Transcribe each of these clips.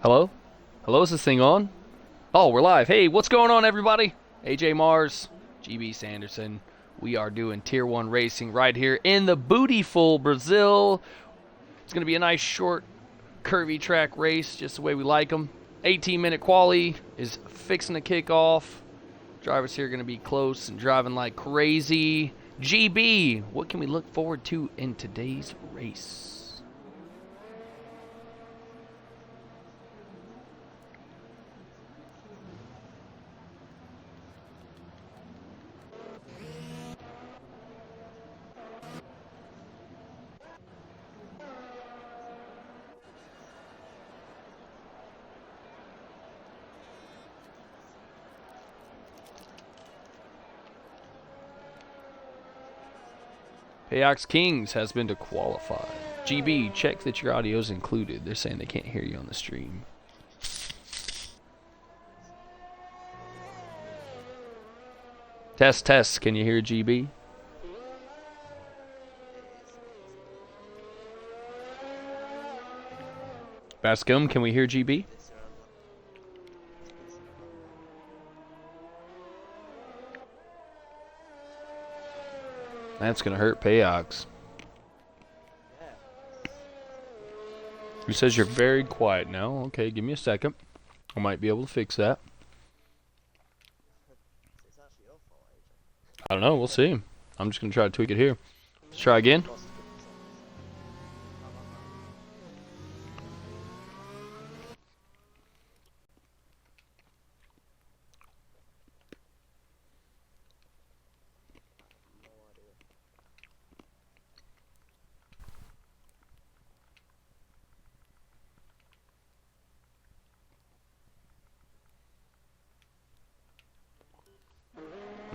Hello? Hello, is this thing on? Oh, we're live. Hey, what's going on, everybody? AJ Mars, GB Sanderson. We are doing Tier 1 racing right here in the Bootyful, Brazil. It's going to be a nice, short, curvy track race, just the way we like them. 18-minute quali is fixing to kick off. Drivers here are going to be close and driving like crazy. GB, what can we look forward to in today's race? Payox Kings has been to qualify. GB, check that your audio is included. They're saying they can't hear you on the stream. Test, test. Can you hear GB? Bascom, can we hear GB? That's going to hurt Payox. He says you're very quiet now. Okay, give me a second. I might be able to fix that. I don't know. We'll see. I'm just going to try to tweak it here. Let's try again.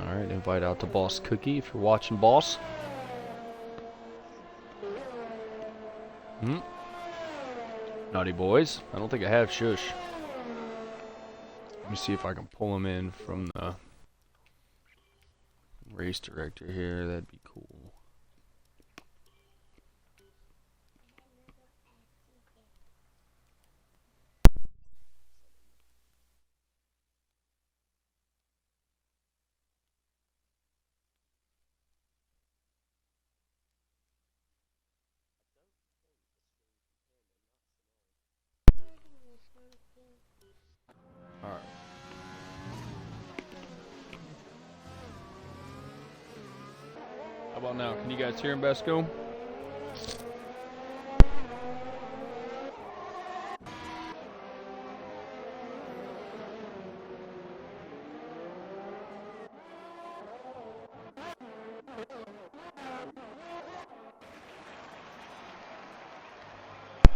Alright, invite out to Boss Cookie if you're watching, Boss. Naughty boys. I don't think I have Shush. Let me see if I can pull him in from the race director here. That'd be cool. Alright. How about now? Can you guys hear him, Basco?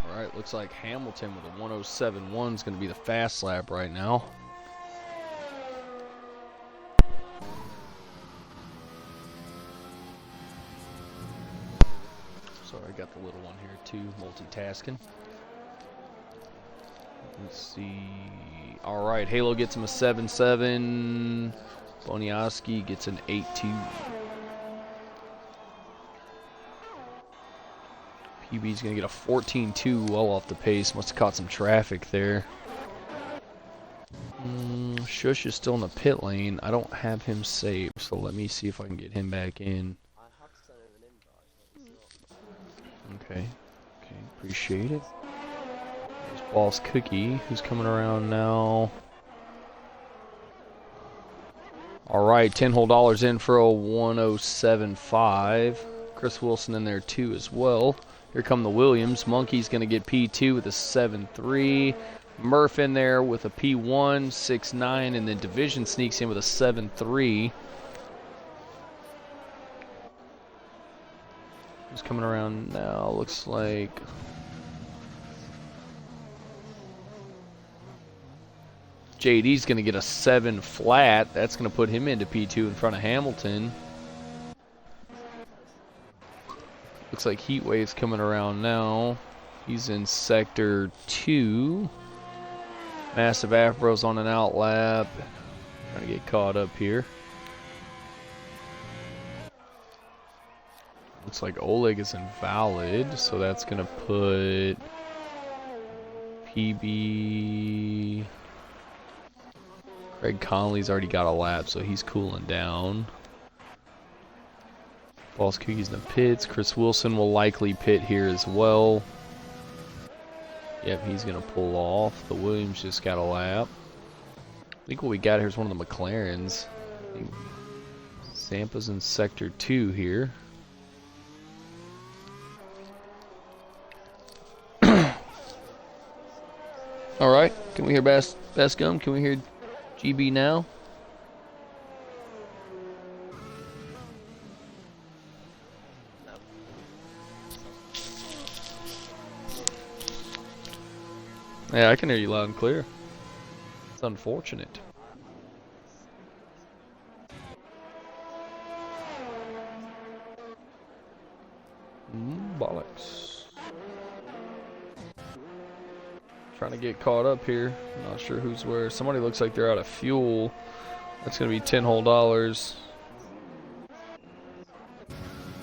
Alright, looks like Hamilton with a 107.1 is going to be the fast lap right now. Sorry, I got the little one here too, multitasking. Let's see. Alright, Halo gets him a 7.7. Boniaski gets an 8.2. PB's going to get a 14.2 well off the pace. Must have caught some traffic there. Shush is still in the pit lane. I don't have him saved, so let me see if I can get him back in. Okay. Okay, appreciate it. There's Boss Cookie, who's coming around now. Alright, $10 whole in for a 107.5. Chris Wilson in there too as well. Here come the Williams. Monkey's going to get P2 with a 7.3. Murph in there with a P1, 6.9, and then Division sneaks in with a 7.3. Who's coming around now? Looks like JD's going to get a 7 flat. That's going to put him into P2 in front of Hamilton. Looks like Heatwave's coming around now. He's in Sector 2. Massive Afro's on an out lap. Trying to get caught up here. Looks like Oleg is invalid, so that's going to put PB. Craig Conley's already got a lap, so he's cooling down. Boss Cookie's in the pits. Chris Wilson will likely pit here as well. Yep, he's going to pull off. The Williams just got a lap. I think what we got here is one of the McLarens. Zampa's in Sector 2 here. Alright, can we hear Best Gum? Can we hear GB now? Yeah, I can hear you loud and clear. It's unfortunate. Bollocks. Trying to get caught up here. Not sure who's where. Somebody looks like they're out of fuel. That's going to be $10 whole.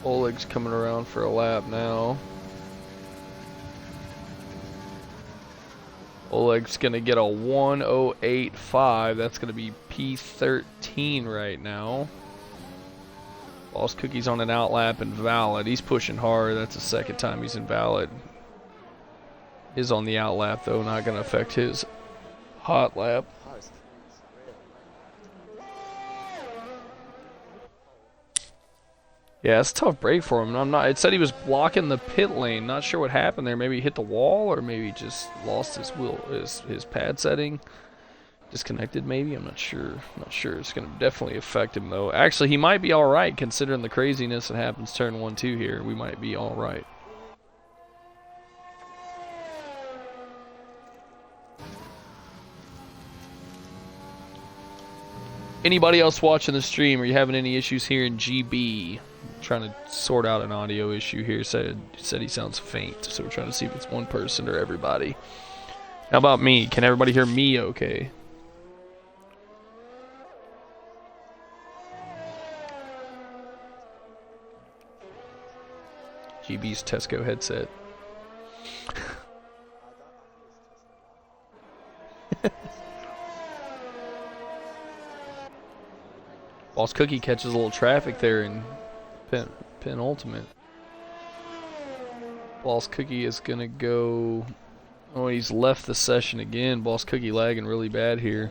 Oleg's coming around for a lap now. Oleg's going to get a 1:08.5. That's going to be P13 right now. Boss Cookie's on an out lap and valid. He's pushing hard. That's the second time he's invalid. Is on the out lap though, not going to affect his hot lap. Yeah, it's a tough break for him. It said he was blocking the pit lane. Not sure what happened there. Maybe he hit the wall, or maybe he just lost his his pad setting. Disconnected, maybe. I'm not sure. Not sure. It's going to definitely affect him though. Actually, he might be all right considering the craziness that happens turn 1-2 here. We might be all right. Anybody else watching the stream? Are you having any issues here in GB? Trying to sort out an audio issue here. Said he sounds faint, so we're trying to see if it's one person or everybody. How about me? Can everybody hear me okay? GB's Tesco headset. Boss Cookie catches a little traffic there in penultimate. Boss Cookie is gonna go. Oh, he's left the session again. Boss Cookie lagging really bad here.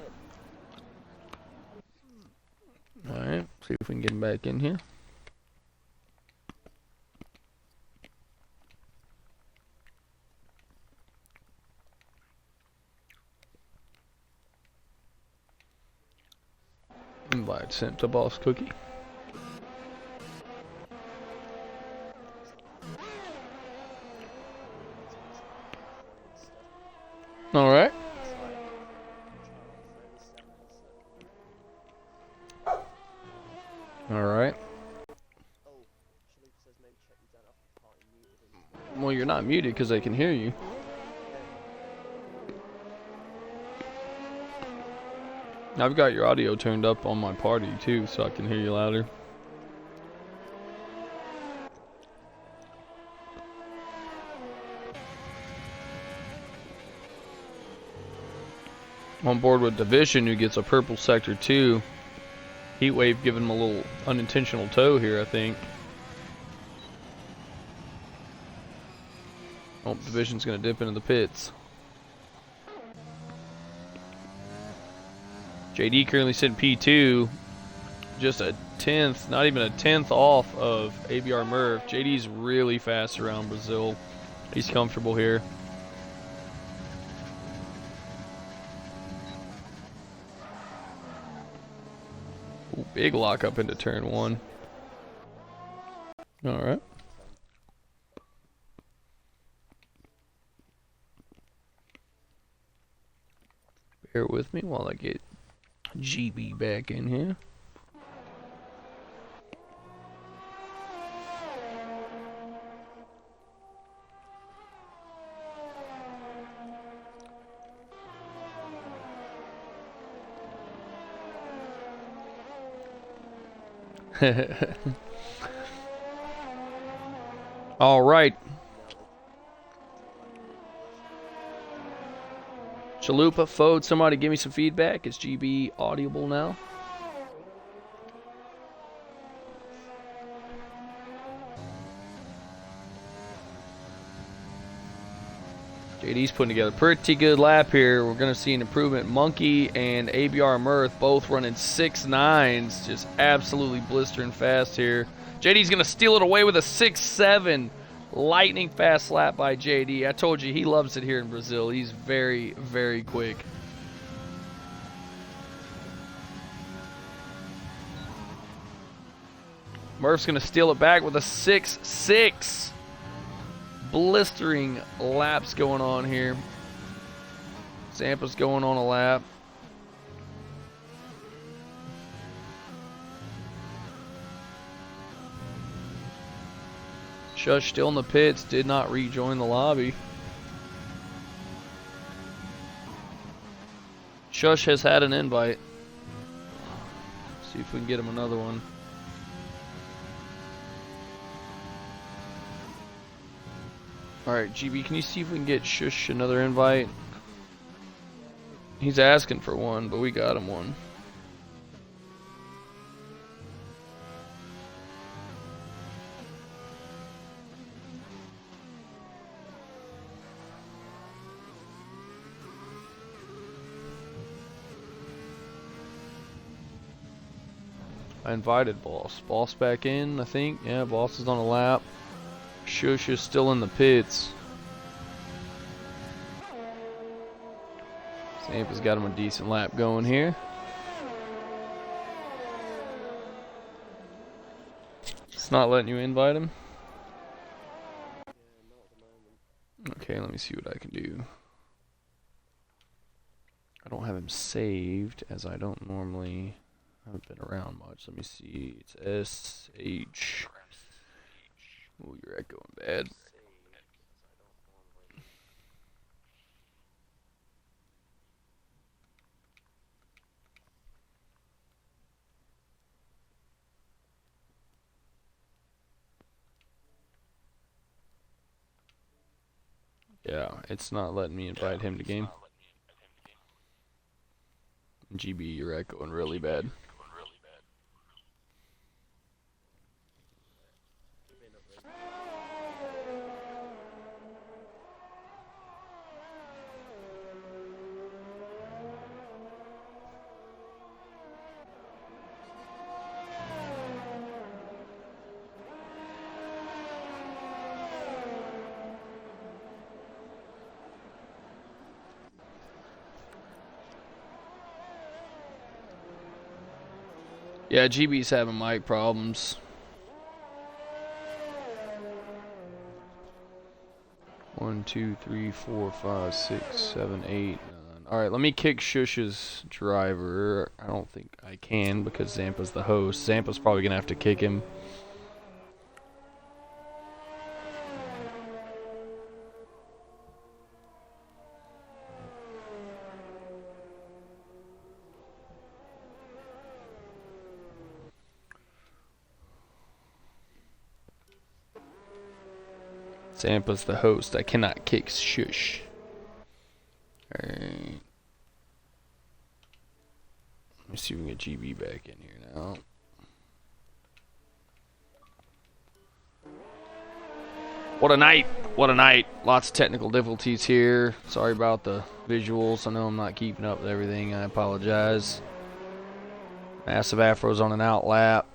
Alright, see if we can get him back in here. Invite sent to Boss Cookie. All right. All right. Well, you're not muted because they can hear you. I've got your audio turned up on my party too, so I can hear you louder. On board with Division, who gets a purple sector 2. Heatwave giving him a little unintentional tow here, I think. Oh, Division's going to dip into the pits. JD currently sitting P2, just a 10th, not even a 10th off of ABR Murph. JD's really fast around Brazil. He's comfortable here. Ooh, big lock up into turn 1. All right. Bear with me while I get GB back in here. All right. Chalupa, Fode, somebody give me some feedback. Is GB audible now? JD's putting together a pretty good lap here. We're going to see an improvement. Monkey and ABR Mirth both running 6.9s. Just absolutely blistering fast here. JD's going to steal it away with a 6.7. Lightning fast lap by JD. I told you he loves it here in Brazil. He's very, very quick. Murph's going to steal it back with a 6.6. Blistering laps going on here. Zampa's going on a lap. Shush still in the pits, did not rejoin the lobby. Shush has had an invite. See if we can get him another one. Alright, GB, can you see if we can get Shush another invite? He's asking for one, but we got him one. I invited Boss. Boss back in, I think. Yeah, Boss is on a lap. Shush is still in the pits. Zampa's got him a decent lap going here. It's not letting you invite him. Okay, let me see what I can do. I don't have him saved, as I don't normally. I haven't been around much. Let me see. It's SH. Oh, you're echoing bad. Yeah, it's not letting me invite him to game. GB, you're echoing really bad. Yeah, GB's having mic problems. One, two, three, 4, 5, 6, 7, 8, 9. Alright, let me kick Shush's driver. I don't think I can because Zampa's the host. Zampa's probably going to have to kick him. Zampa's the host. I cannot kick Shush. Alright. Let me see if we can get GB back in here now. What a night. What a night. Lots of technical difficulties here. Sorry about the visuals. I know I'm not keeping up with everything. I apologize. Massive Afro's on an out lap.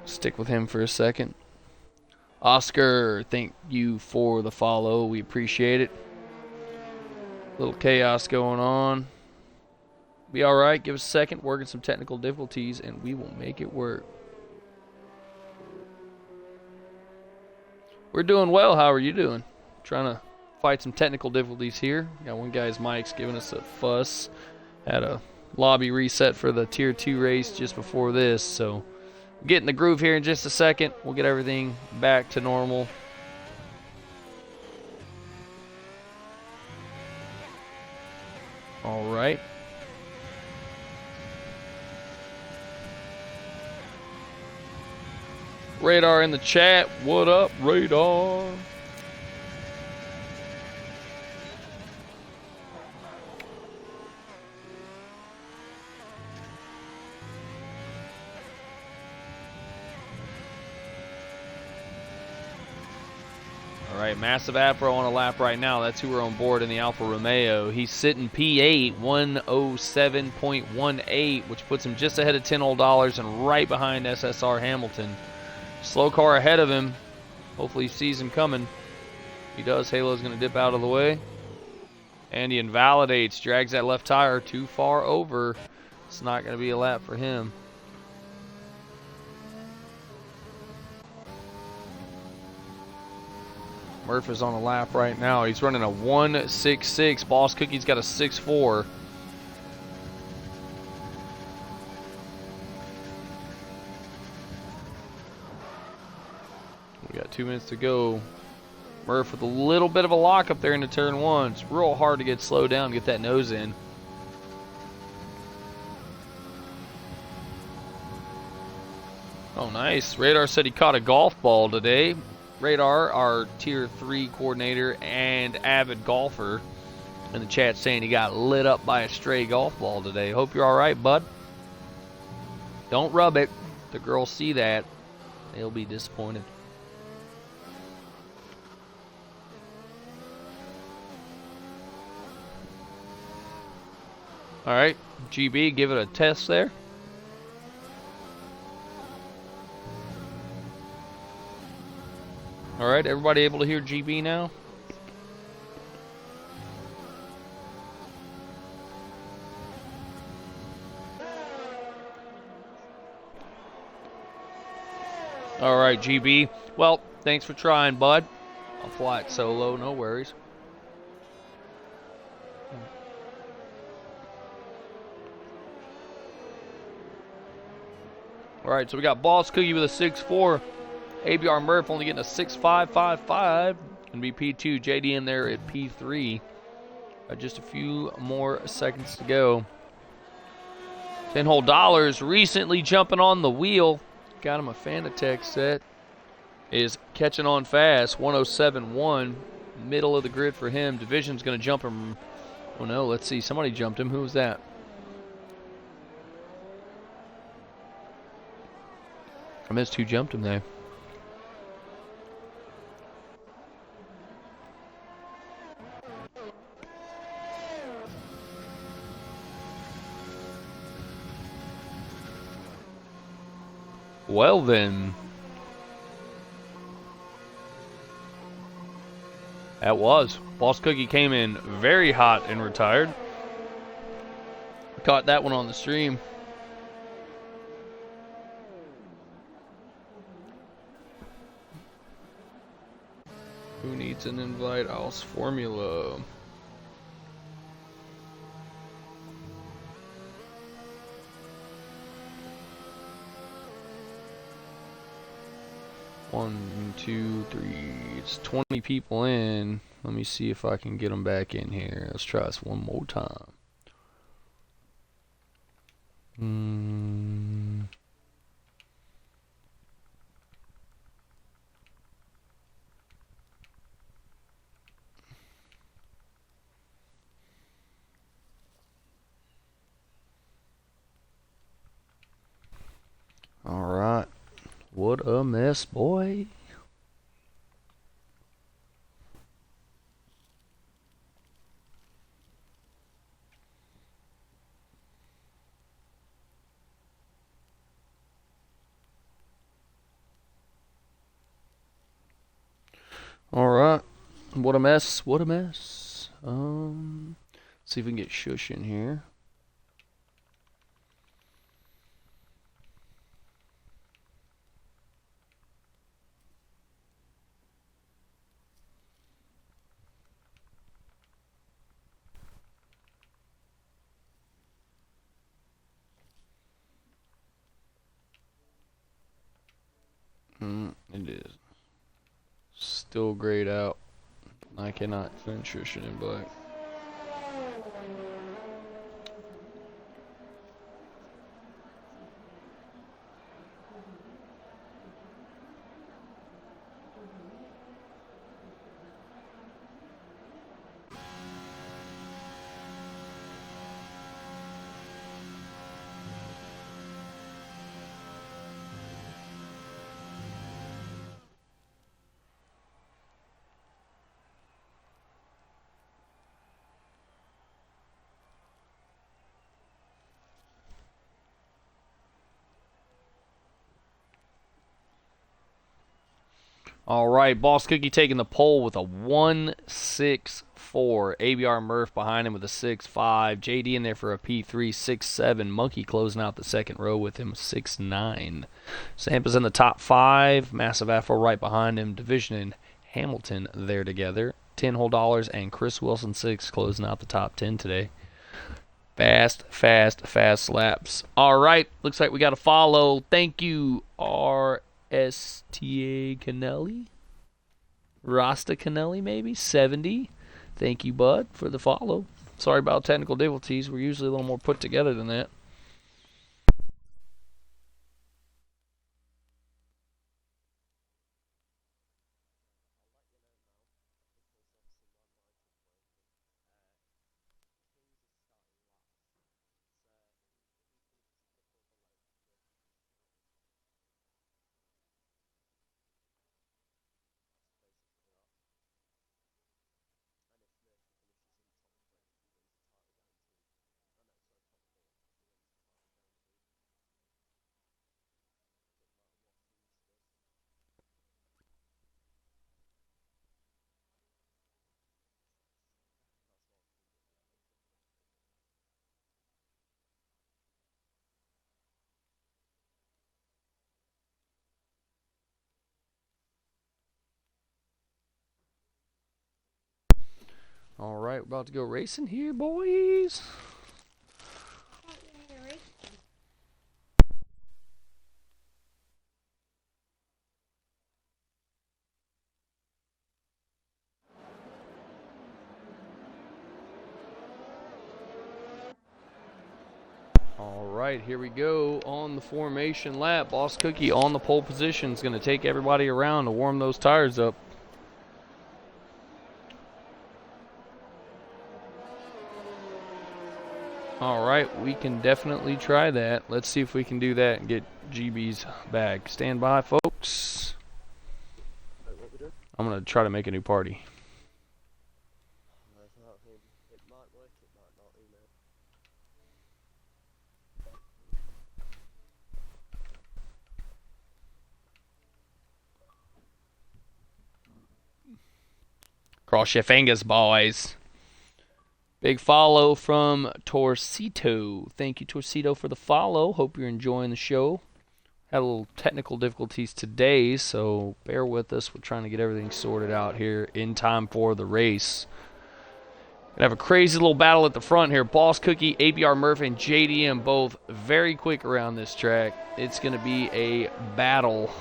Stick with him for a second. Oscar, thank you for the follow. We appreciate it. Little chaos going on. Be alright. Give us a second. Working some technical difficulties, and we will make it work. We're doing well. How are you doing? Trying to fight some technical difficulties here. Got one guy's mic's giving us a fuss. Had a lobby reset for the Tier 2 race just before this, so get in the groove here in just a second. We'll get everything back to normal. All right. Radar in the chat. What up, Radar? right, Massive Afro on a lap right now. That's who we're on board in the Alfa Romeo. He's sitting P8, 107.18, which puts him just ahead of $10 and right behind SSR Hamilton. Slow car ahead of him. Hopefully he sees him coming. If he does, Halo's going to dip out of the way. And he invalidates, drags that left tire too far over. It's not going to be a lap for him. Murph is on a lap right now. He's running a 1.66. Boss Cookie's got a 6.4. We got 2 minutes to go. Murph with a little bit of a lock up there into turn 1. It's real hard to get slowed down, get that nose in. Oh, nice. Radar said he caught a golf ball today. Radar, our tier 3 coordinator and avid golfer, in the chat saying he got lit up by a stray golf ball today. Hope you're all right, bud. Don't rub it. The girls see that, they'll be disappointed. All right, GB, give it a test there. All right, everybody able to hear GB now? All right, GB. Well, thanks for trying, bud. I'll fly it solo, no worries. All right, so we got Boss Cookie with a 6.4. ABR Murph only getting a 6.555. Gonna be P2. JDM there at P3. Just a few more seconds to go. 10-hole dollars recently jumping on the wheel. Got him a Fanatec set. Is catching on fast. 107.1. Middle of the grid for him. Division's gonna jump him. Oh no, let's see. Somebody jumped him. Who was that? I missed who jumped him there. Well then. That was. Boss Cookie came in very hot and retired. Caught that one on the stream. Who needs an invite? House Formula. One, two, three. It's 20 people in. Let me see if I can get them back in here. Let's try this one more time. All right. What a mess, boy. All right. What a mess. What a mess. See if we can get Shush in here. It is. Still grayed out. I cannot find Shush in black. All right, Boss Cookie taking the pole with a 1.64. ABR Murph behind him with a 6.5. JD in there for a P3, 6.7. Monkey closing out the second row with him, 6.9. Sampa's in the top 5. Massive Afro right behind him. Division and Hamilton there together. 10 whole dollars and Chris Wilson 6 closing out the top 10 today. Fast laps. All right, looks like we got a follow. Thank you, RSTA Canelli. Rasta Canelli, maybe 70. Thank you, bud, for the follow. Sorry about technical difficulties. We're usually a little more put together than that. All right, we're about to go racing here, boys. All right, here we go on the formation lap. Boss Cookie on the pole position is going to take everybody around to warm those tires up. All right, we can definitely try that. Let's see if we can do that and get GB's bag. Stand by, folks. I'm going to try to make a new party. It might work, it might not, who knows. Cross your fingers, boys. Big follow from Torcito. Thank you, Torcito, for the follow. Hope you're enjoying the show. Had a little technical difficulties today, so bear with us. We're trying to get everything sorted out here in time for the race. Gonna have a crazy little battle at the front here. Boss Cookie, ABR Murph, and JDM both very quick around this track. It's gonna be a battle.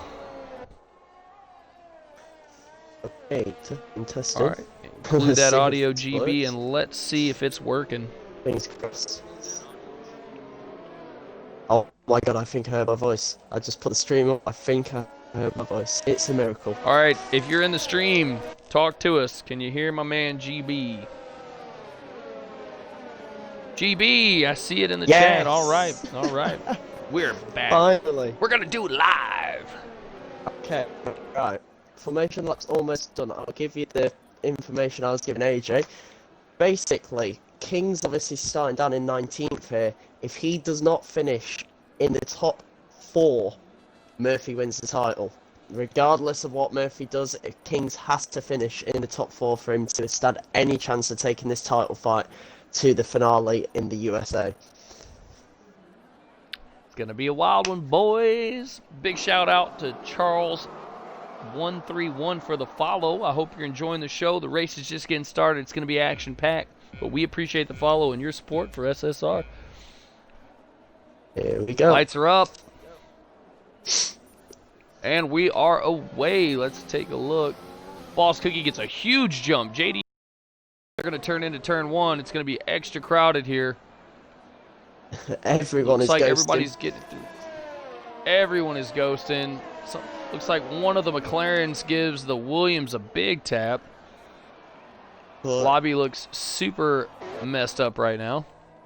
Okay, interesting. All right, include that audio, GB, and let's see if it's working. Fingers crossed. Oh my god, I think I heard my voice. I just put the stream up, I think I heard my voice. It's a miracle. All right, if you're in the stream, talk to us. Can you hear my man GB? GB, I see it in the chat. All right. We're back. Finally. We're gonna do it live. Okay, right. Formation lap's almost done. I'll give you the information I was giving AJ. Basically, King's obviously starting down in 19th here. If he does not finish in the top 4, Murphy wins the title. Regardless of what Murphy does, Kings has to finish in the top 4 for him to stand any chance of taking this title fight to the finale in the USA. It's gonna be a wild one, boys. Big shout out to Charles131 for the follow. I hope you're enjoying the show. The race is just getting started. It's gonna be action packed, but we appreciate the follow and your support for SSR. Here we go. Lights are up. And we are away. Let's take a look. Boss Cookie gets a huge jump. JD, they're going to turn into turn 1. It's going to be extra crowded here. Everyone looks is like ghosting. Everybody's getting through. Everyone is ghosting. Looks like one of the McLarens gives the Williams a big tap. Lobby looks super messed up right now.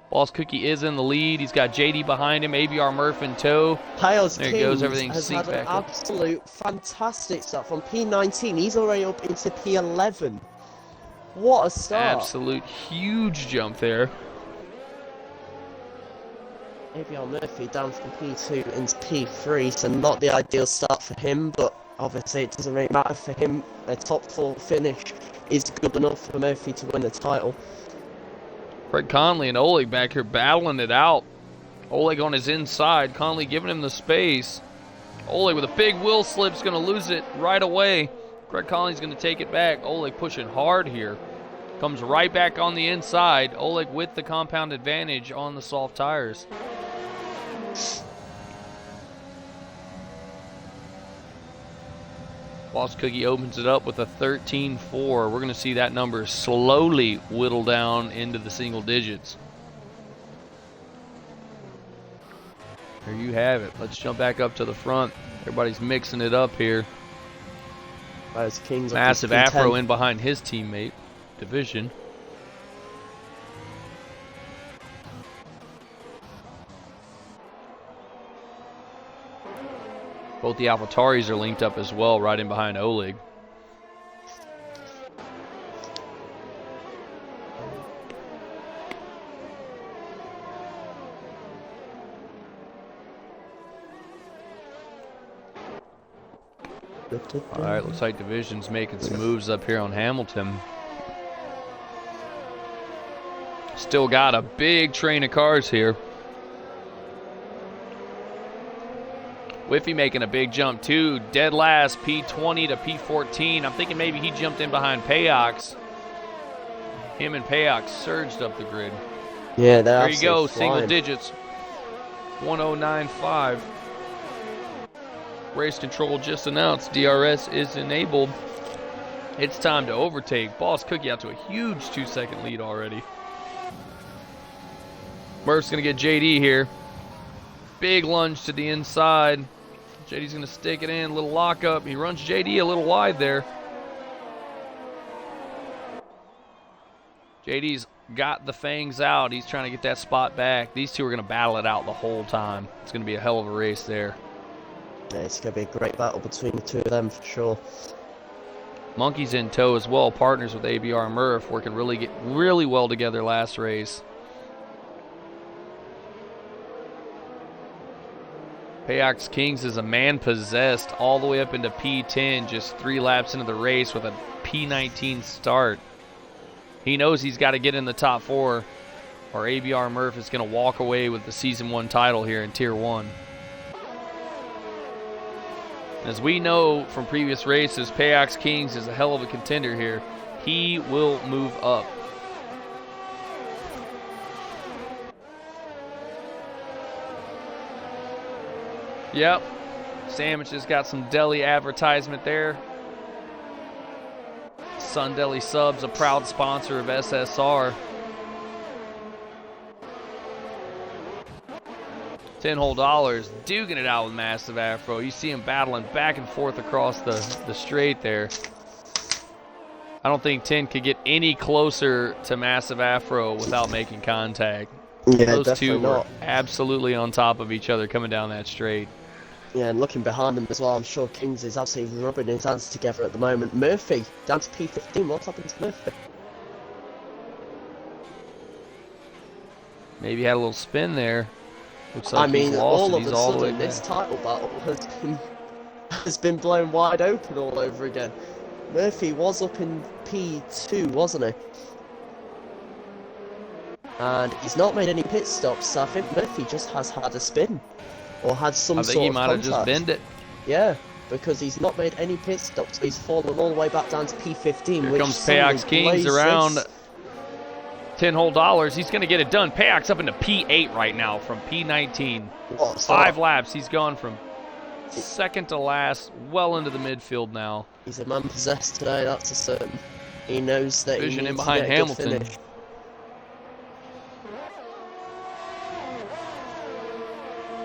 Boss Cookie is in the lead. He's got JD behind him, ABR Murph in tow. Piles There Kings goes everything has seat had back an up. absolute fantastic start from P19. He's already up into P11. What a start! Absolute huge jump there. ABR Murphy down from P2 into P3, so not the ideal start for him, but obviously it doesn't really matter for him. A top 4 finish is good enough for Murphy to win the title. Craig Conley and Oleg back here battling it out. Oleg on his inside, Conley giving him the space. Oleg with a big wheel slip is going to lose it right away. Craig Conley's going to take it back. Oleg pushing hard here. Comes right back on the inside. Oleg with the compound advantage on the soft tires. Boss Cookie opens it up with a 13-4. We're going to see that number slowly whittle down into the single digits. There you have it. Let's jump back up to the front. Everybody's mixing it up here. Kings Massive Afro in behind his teammate, Division. Both the AlphaTauris are linked up as well, right in behind Oleg. Alright, looks like Division's making some moves up here on Hamilton. Still got a big train of cars here. Whiffy making a big jump too. Dead last, P20 to P14. I'm thinking maybe he jumped in behind Payox. Him and Payox surged up the grid. Yeah, there you go, flying. Single digits. 1095. Race control just announced DRS is enabled. It's time to overtake. Boss Cookie out to a huge 2-second lead already. Murph's going to get JD here. Big lunge to the inside. JD's going to stick it in. Little lockup. He runs JD a little wide there. JD's got the fangs out. He's trying to get that spot back. These two are going to battle it out the whole time. It's going to be a hell of a race there. Yeah, it's going to be a great battle between the two of them for sure. Monkey's in tow as well, partners with ABR and Murph, working really well together last race. Payox Kings is a man possessed all the way up into P10, just 3 laps into the race with a P19 start. He knows he's got to get in the top 4 or ABR Murph is going to walk away with the Season 1 title here in Tier 1. As we know from previous races, Payox Kings is a hell of a contender here. He will move up. Yep. Sandwich has got some deli advertisement there. Sun Deli Subs, a proud sponsor of SSR. 10 whole dollars, duking it out with Massive Afro. You see him battling back and forth across the straight there. I don't think 10 could get any closer to Massive Afro without making contact. Yeah, those two were not. absolutely on top of each other coming down that straight. Yeah, and looking behind him as well, I'm sure Kings is absolutely rubbing his hands together at the moment. Murphy, down to P15, what's happened to Murphy? Maybe had a little spin there. Looks like I mean, he's lost all it. of He's a all the way sudden, this back. title battle has been blown wide open all over again. Murphy was up in P2, wasn't he? And he's not made any pit stops, so I think Murphy just has had a spin. Or had some I think sort he of might have just contact. bent it. Yeah, because he's not made any pit stops. He's fallen all the way back down to P15. Here which comes suddenly Payox Kings blazes. around 10 whole dollars. He's going to get it done. Payox up into P8 right now from P19. What's 5 that? laps. He's gone from second to last, well into the midfield now. He's a man possessed today, that's a certain. He knows that Vision he in needs behind to get a good Hamilton. finish.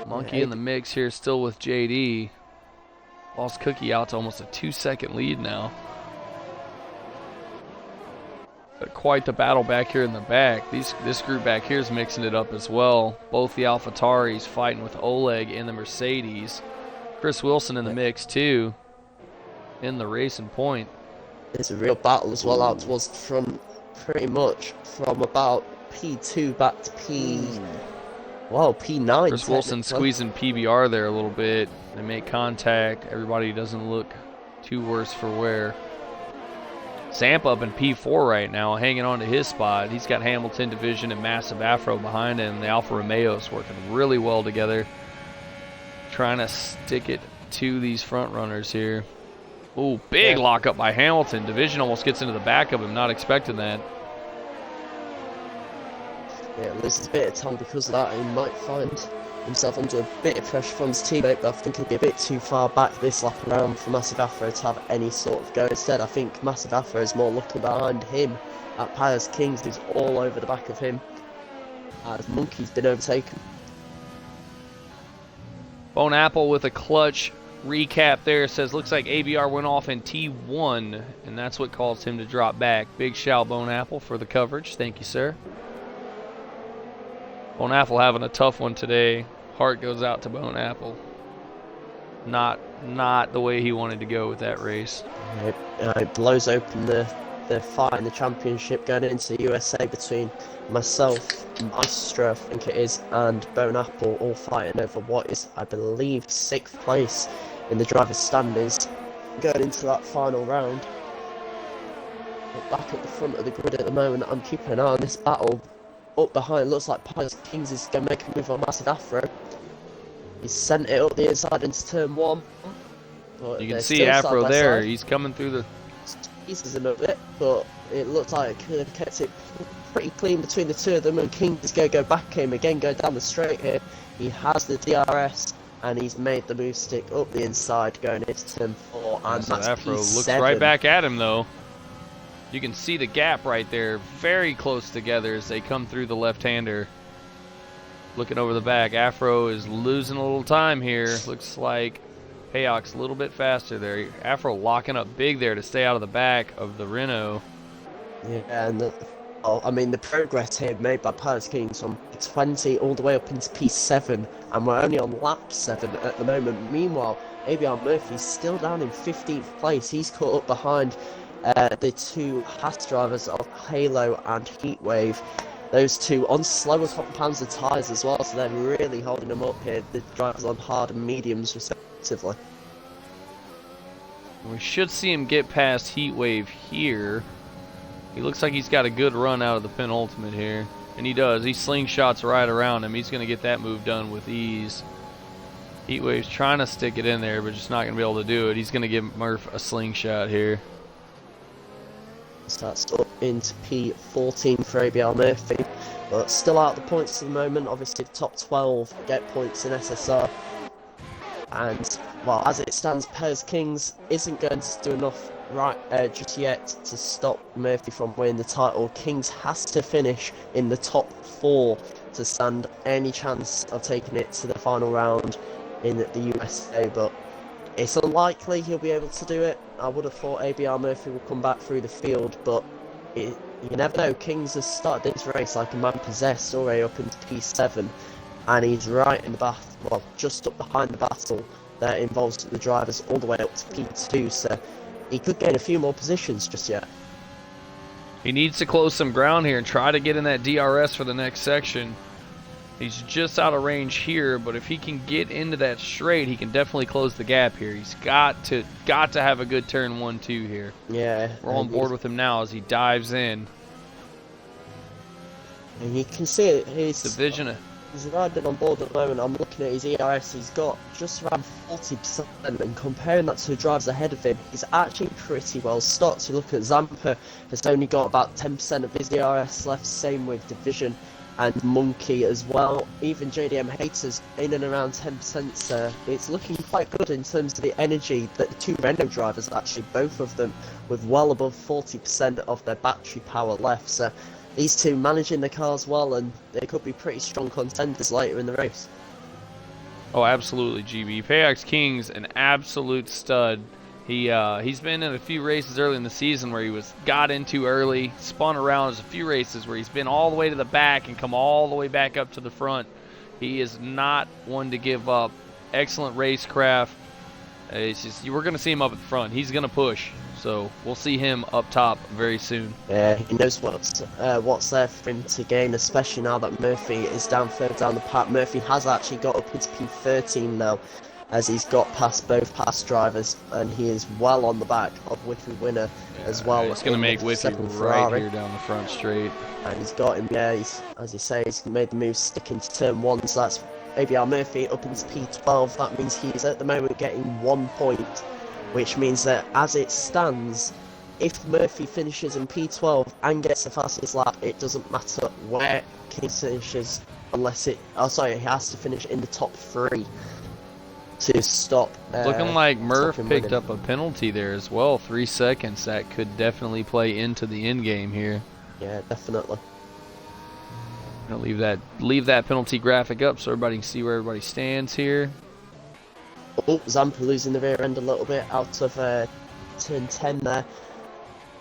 Monkey in the mix here, still with JD. Lost Cookie out to almost a 2-second lead now. But quite the battle back here in the back. This group back here is mixing it up as well. Both the AlphaTauris fighting with Oleg in the Mercedes. Chris Wilson in the mix too, in the Racing Point. It's a real battle as well out towards the front, pretty much from about P2 back to P1 Well, P9. Chris Wilson technically. squeezing PBR there a little bit. They make contact. Everybody doesn't look too worse for wear. Zampa up in P4 right now, hanging on to his spot. He's got Hamilton Division and Massive Afro behind him. The Alfa Romeo's working really well together, trying to stick it to these front runners here. Ooh, big lockup by Hamilton. Division almost gets into the back of him, not expecting that. Yeah, loses a bit of time because of that. He might find himself under a bit of pressure from his teammate, but I think he'll be a bit too far back this lap around for Massive Afro to have any sort of go. Instead, I think Massive Afro is more looking behind him at Pius Kings, who's all over the back of him, as Monkey's been overtaken. Bone Apple with a clutch recap there says, looks like ABR went off in T1, and that's what caused him to drop back. Big shout, Bone Apple, for the coverage. Thank you, sir. Bone Apple having a tough one today. Heart goes out to Bone Apple. Not the way he wanted to go with that race. It blows open the fight in the championship going into the USA between myself, Maestro, I think it is, and Bone Apple, all fighting over what is, I believe, 6th place in the driver's standings going into that final round. But back at the front of the grid at the moment, I'm keeping an eye on this battle. Up behind, looks like Pius Kings is going to make a move on Massive Afro. He's sent it up the inside into turn 1. You can see Afro there. Side. He's coming through the... Pieces him a bit, but it looks like he could have kept it pretty clean between the two of them, and King is going to go back him again, go down the straight here. He has the DRS, and he's made the move stick up the inside going into turn 4, and that's Afro P7. looks right back at him, though. You can see the gap right there, very close together as they come through the left-hander. Looking over the back, Afro is losing a little time here. Looks like Payok's a little bit faster there. Afro locking up big there to stay out of the back of the Renault. Yeah, and the progress here made by Pius Kings from 20 all the way up into P7, and we're only on lap 7 at the moment. Meanwhile, ABR Murphy's still down in 15th place. He's caught up behind the two Haas drivers of Halo and Heatwave. Those two on slower compounds of tyres as well, so they're really holding them up here. The drivers on hard and mediums respectively. We should see him get past Heatwave here. He looks like he's got a good run out of the penultimate here. And he does. He slingshots right around him. He's going to get that move done with ease. Heatwave's trying to stick it in there, but just not going to be able to do it. He's going to give Murph a slingshot here. So that's up into P14 for ABR Murphy, but still out the points at the moment. Obviously, the top 12 get points in SSR. And, well, as it stands, Pius Kings isn't going to do enough just yet to stop Murphy from winning the title. Kings has to finish in the top 4 to stand any chance of taking it to the final round in the USA, but it's unlikely he'll be able to do it. I would have thought ABR Murphy will come back through the field, but you never know. Kings has started this race like a man possessed, already up into P7, and he's right in the battle, well, just up behind the battle that involves the drivers all the way up to P2, so he could gain a few more positions just yet. He needs to close some ground here and try to get in that DRS for the next section. He's just out of range here, but if he can get into that straight, he can definitely close the gap here. He's got to have a good turn 1-2 here. Yeah. We're on board with him now as he dives in. And you can see it. He's riding on board at the moment. I'm looking at his ERS. He's got just around 40%, and comparing that to the drivers ahead of him, he's actually pretty well stocked. You look at Zampa, has only got about 10% of his ERS left. Same with Division and Monkey as well. Even JDM Haters in and around 10%, so it's looking quite good in terms of the energy that the two Renault drivers, actually both of them, with well above 40% of their battery power left. So these two managing the cars well, and they could be pretty strong contenders later in the race. Oh, absolutely, GB. Payox King's an absolute stud. He's been in a few races early in the season where he got into early, spun around. There's a few races where he's been all the way to the back and come all the way back up to the front. He is not one to give up. Excellent racecraft. It's just, we're going to see him up at the front. He's going to push. So we'll see him up top very soon. Yeah, he knows what's there for him to gain, especially now that Murphy is down further down the pack. Murphy has actually got up into P13 now, as he's got past both past drivers, and he is well on the back of Whiffy Winner as well. He's going to make Whiffy right here down the front straight. And he's got him, yeah, as you say, he's made the move sticking to turn 1, so that's ABR Murphy up into P12. That means he's at the moment getting 1 point, which means that as it stands, if Murphy finishes in P12 and gets the fastest lap, it doesn't matter where Kings finishes, unless he has to finish in the top 3 to stop. Looking like Murph picked up a penalty there as well, 3 seconds. That could definitely play into the end game here. Yeah, definitely. I'm gonna leave that penalty graphic up so everybody can see where everybody stands here. Oh, Zampa losing the rear end a little bit out of turn 10 there.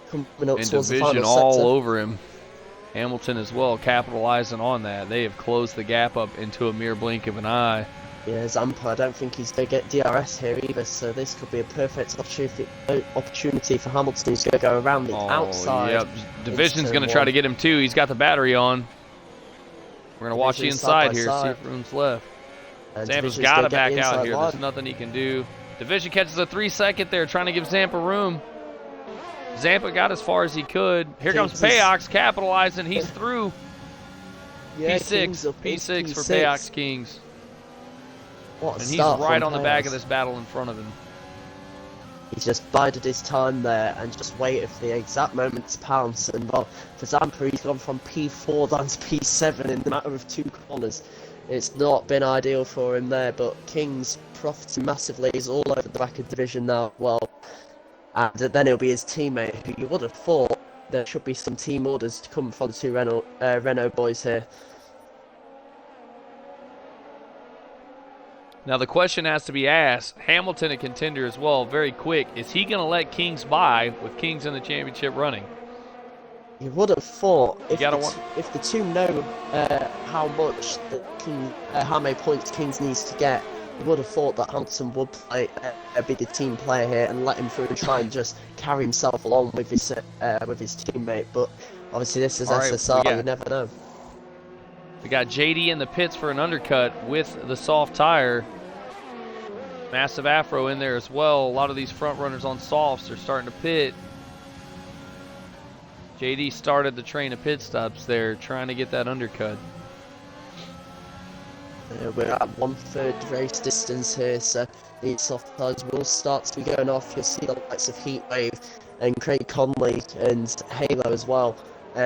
Coming up and towards Division the final all sector. over him. Hamilton as well, capitalizing on that. They have closed the gap up into a mere blink of an eye. Yeah, Zampa, I don't think he's going to get DRS here either, so this could be a perfect opportunity for Hamilton, who's going to go around the outside. Yep, Division's going to try to get him too. He's got the battery on. We're going to watch the inside here, see if room's left. Zampa's got to back out here. There's nothing he can do. Division catches a 3-second there, trying to give Zampa room. Zampa got as far as he could. Here comes Payox capitalizing. He's through. Yeah, P6 for Payox Kings. And he's right on the back of this battle in front of him. He's just bided his time there and just waited for the exact moment to pounce. And well, for Zampa, he's gone from P4 down to P7 in the matter of 2 corners. It's not been ideal for him there, but Kings profiting massively. He's all over the back of Division now. Well, and then it'll be his teammate, who you would have thought there should be some team orders to come from the 2 Renault boys here. Now the question has to be asked, Hamilton a contender as well, very quick. Is he going to let Kings by with Kings in the championship running? You would have thought if the 2 know how many points Kings needs to get, you would have thought that Hamilton would be the team player here and let him through and try and just carry himself along with his teammate. But obviously this is SSR, you never know. We got JD in the pits for an undercut with the soft tire. Massive Afro in there as well. A lot of these front runners on softs are starting to pit. JD started the train of pit stops there, trying to get that undercut. We're at 1/3 race distance here, so these soft tires will start to be going off. You'll see the likes of Heatwave and Craig Conley and Halo as well.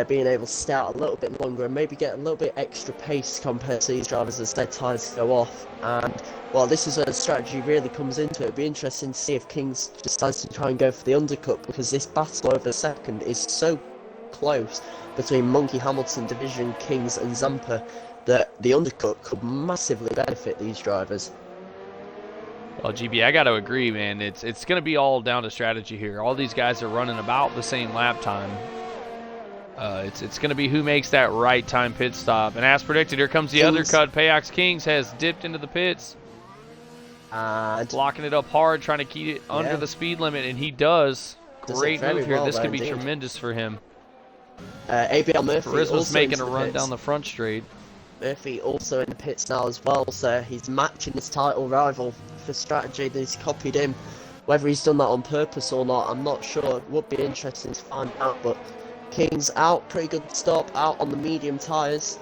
Being able to stay out a little bit longer and maybe get a little bit extra pace compared to these drivers as their tyres go off. And well, this is where the strategy really comes into it. It'll be interesting to see if Kings decides to try and go for the undercut, because this battle over the second is so close between Monkey, Hamilton, Division, Kings and Zampa that the undercut could massively benefit these drivers. Well, GB, I got to agree, man. It's going to be all down to strategy here. All these guys are running about the same lap time. It's going to be who makes that right time pit stop. And as predicted, here comes the undercut. Payox Kings has dipped into the pits. Blocking it up hard, trying to keep it under the speed limit, and he does. Great move here. This could be tremendous for him. ABL Murphy Charisma's making a run down the front straight. Murphy also in the pits now as well, so he's matching his title rival for strategy. He's copied him. Whether he's done that on purpose or not, I'm not sure. It would be interesting to find out, but King's out, pretty good stop, out on the medium tyres,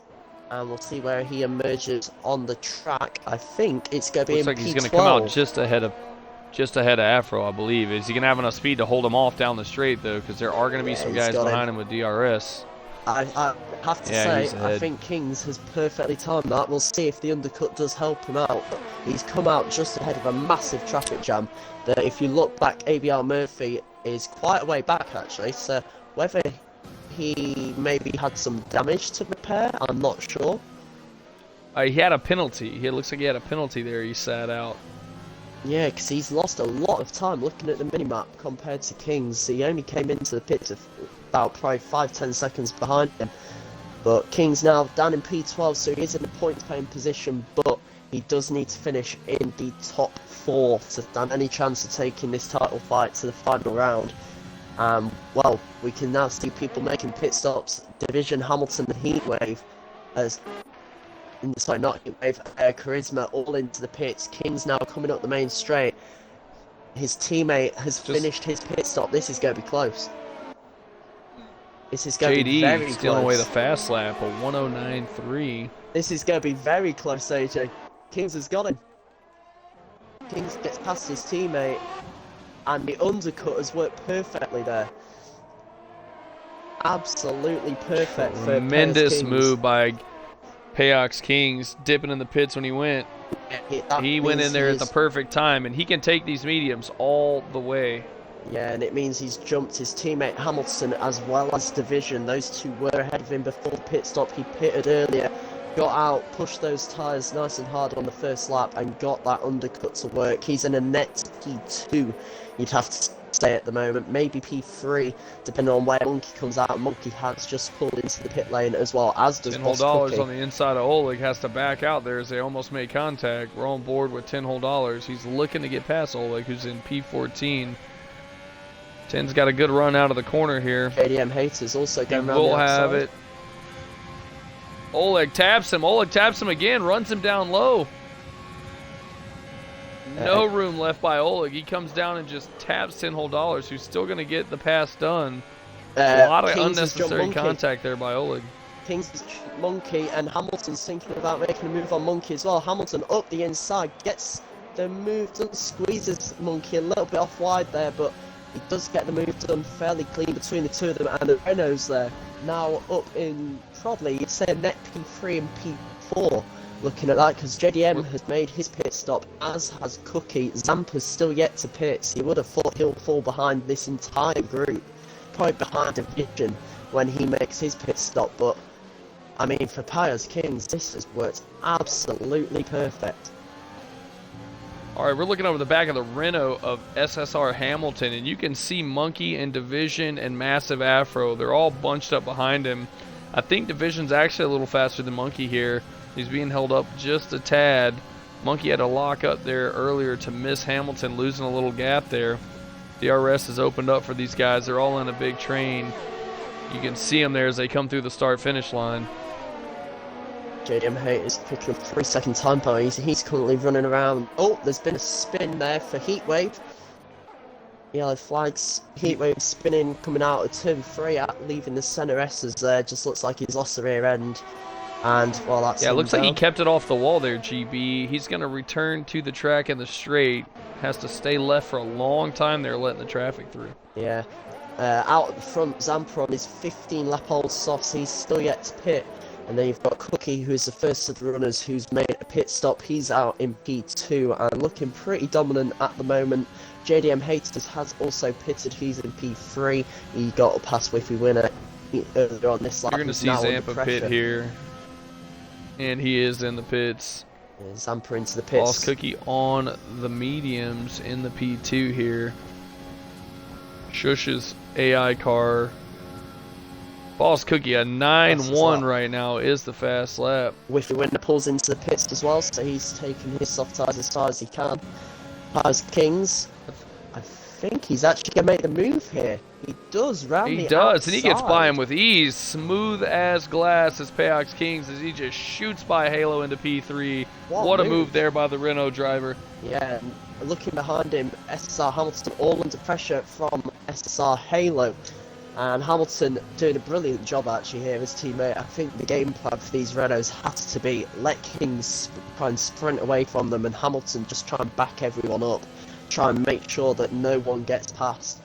and we'll see where he emerges on the track. I think it's going to be Looks like P12. he's going to come out just ahead of Afro, I believe. Is he going to have enough speed to hold him off down the straight, though? Because there are going to be some guys behind him with DRS. I have to say, I think Kings has perfectly timed that. We'll see if the undercut does help him out. But he's come out just ahead of a massive traffic jam that, if you look back, ABR Murphy is quite a way back, actually. So whether he maybe had some damage to repair, I'm not sure. He had a penalty. It looks like he had a penalty there. He sat out. Yeah, because he's lost a lot of time looking at the minimap compared to Kings. He only came into the pits about probably 5-10 seconds behind him. But Kings now down in P12, so he is in a points-paying position, but he does need to finish in the top 4 to stand any chance of taking this title fight to the final round. Well, we can now see people making pit stops. Division, Hamilton, and Heatwave, sorry, not Heatwave, Charisma, all into the pits. King's now coming up the main straight. His teammate has finished his pit stop. This is going to be close. This is going to be very close. Stealing away the fast lap, a 109.3. This is going to be very close, AJ. Kings has got him. Kings gets past his teammate, and the undercut has worked perfectly there. Absolutely perfect for tremendous move by Payox Kings, dipping in the pits when he went. He went in there at the perfect time, and he can take these mediums all the way. Yeah, and it means he's jumped his teammate Hamilton as well as Division. Those two were ahead of him before the pit stop. He pitted earlier, got out, pushed those tyres nice and hard on the first lap, and got that undercut to work. He's in a net P2, you'd have to say at the moment. Maybe P3, depending on where Monkey comes out. Monkey has just pulled into the pit lane as well, as does $10 on the inside of Oleg. Has to back out there as they almost made contact. We're on board with $10. He's looking to get past Oleg, who's in P14. 10's got a good run out of the corner here. JDM Haters also going around will the outside. have it. Oleg taps him. Oleg taps him again, runs him down low. No room left by Oleg. He comes down and just taps $10, who's still going to get the pass done. A lot of unnecessary contact there by Oleg. Kings Monkey, and Hamilton's thinking about making a move on Monkey as well. Hamilton up the inside, gets the move done, squeezes Monkey a little bit off wide there, but he does get the move done fairly clean between the two of them, and the Renault's there. Now up in probably, you'd say, a net P3 and P4, looking at that, because JDM has made his pit stop, as has Cookie. Zampa's still yet to pit, so you would have thought he'll fall behind this entire group, probably behind Division when he makes his pit stop, but I mean, for Payox Kings, this has worked absolutely perfect. All right, we're looking over the back of the Renault of SSR Hamilton, and you can see Monkey and Division and Massive Afro. They're all bunched up behind him. I think Division's actually a little faster than Monkey here. He's being held up just a tad. Monkey had a lock up there earlier to miss Hamilton, losing a little gap there. DRS has opened up for these guys. They're all in a big train. You can see them there as they come through the start-finish line. JDM Hate is picking up 3-second time penalties. He's currently running around. Oh, there's been a spin there for Heatwave. Yellow flags. Heatwave spinning, coming out of turn 3, leaving the centre S's there. Just looks like he's lost the rear end. And, well, that's... Yeah, it looks like he kept it off the wall there, GB. He's going to return to the track in the straight. Has to stay left for a long time there, letting the traffic through. Yeah. Out at the front, Zampa on his 15-lap-old softs. He's still yet to pit. And then you've got Cookie, who's the first of the runners, who's made a pit stop. He's out in P2 and looking pretty dominant at the moment. JDM Haters has also pitted. He's in P3. He got a pass Whiffy winner earlier on this lap. You're going to see Zampa pit here. And he is in the pits. Yeah, Zampa into the pits. Boss Cookie on the mediums in the P2 here. Shush's AI car. Boss Cookie, a 9-1 right now is the fast lap. Whiffy winner pulls into the pits as well, so he's taking his soft tyres as far as he can. Payox Kings, I think he's actually going to make the move here. He does round the outside. He does, and he gets by him with ease. Smooth as glass as Payox Kings as he just shoots by Halo into P3. What a move there by the Renault driver. Yeah, and looking behind him, SSR Hamilton all under pressure from SSR Halo. And Hamilton doing a brilliant job actually here, his teammate. I think the game plan for these Renaults has to be let Kings try and sprint away from them, and Hamilton just try and back everyone up. Try and make sure that no one gets past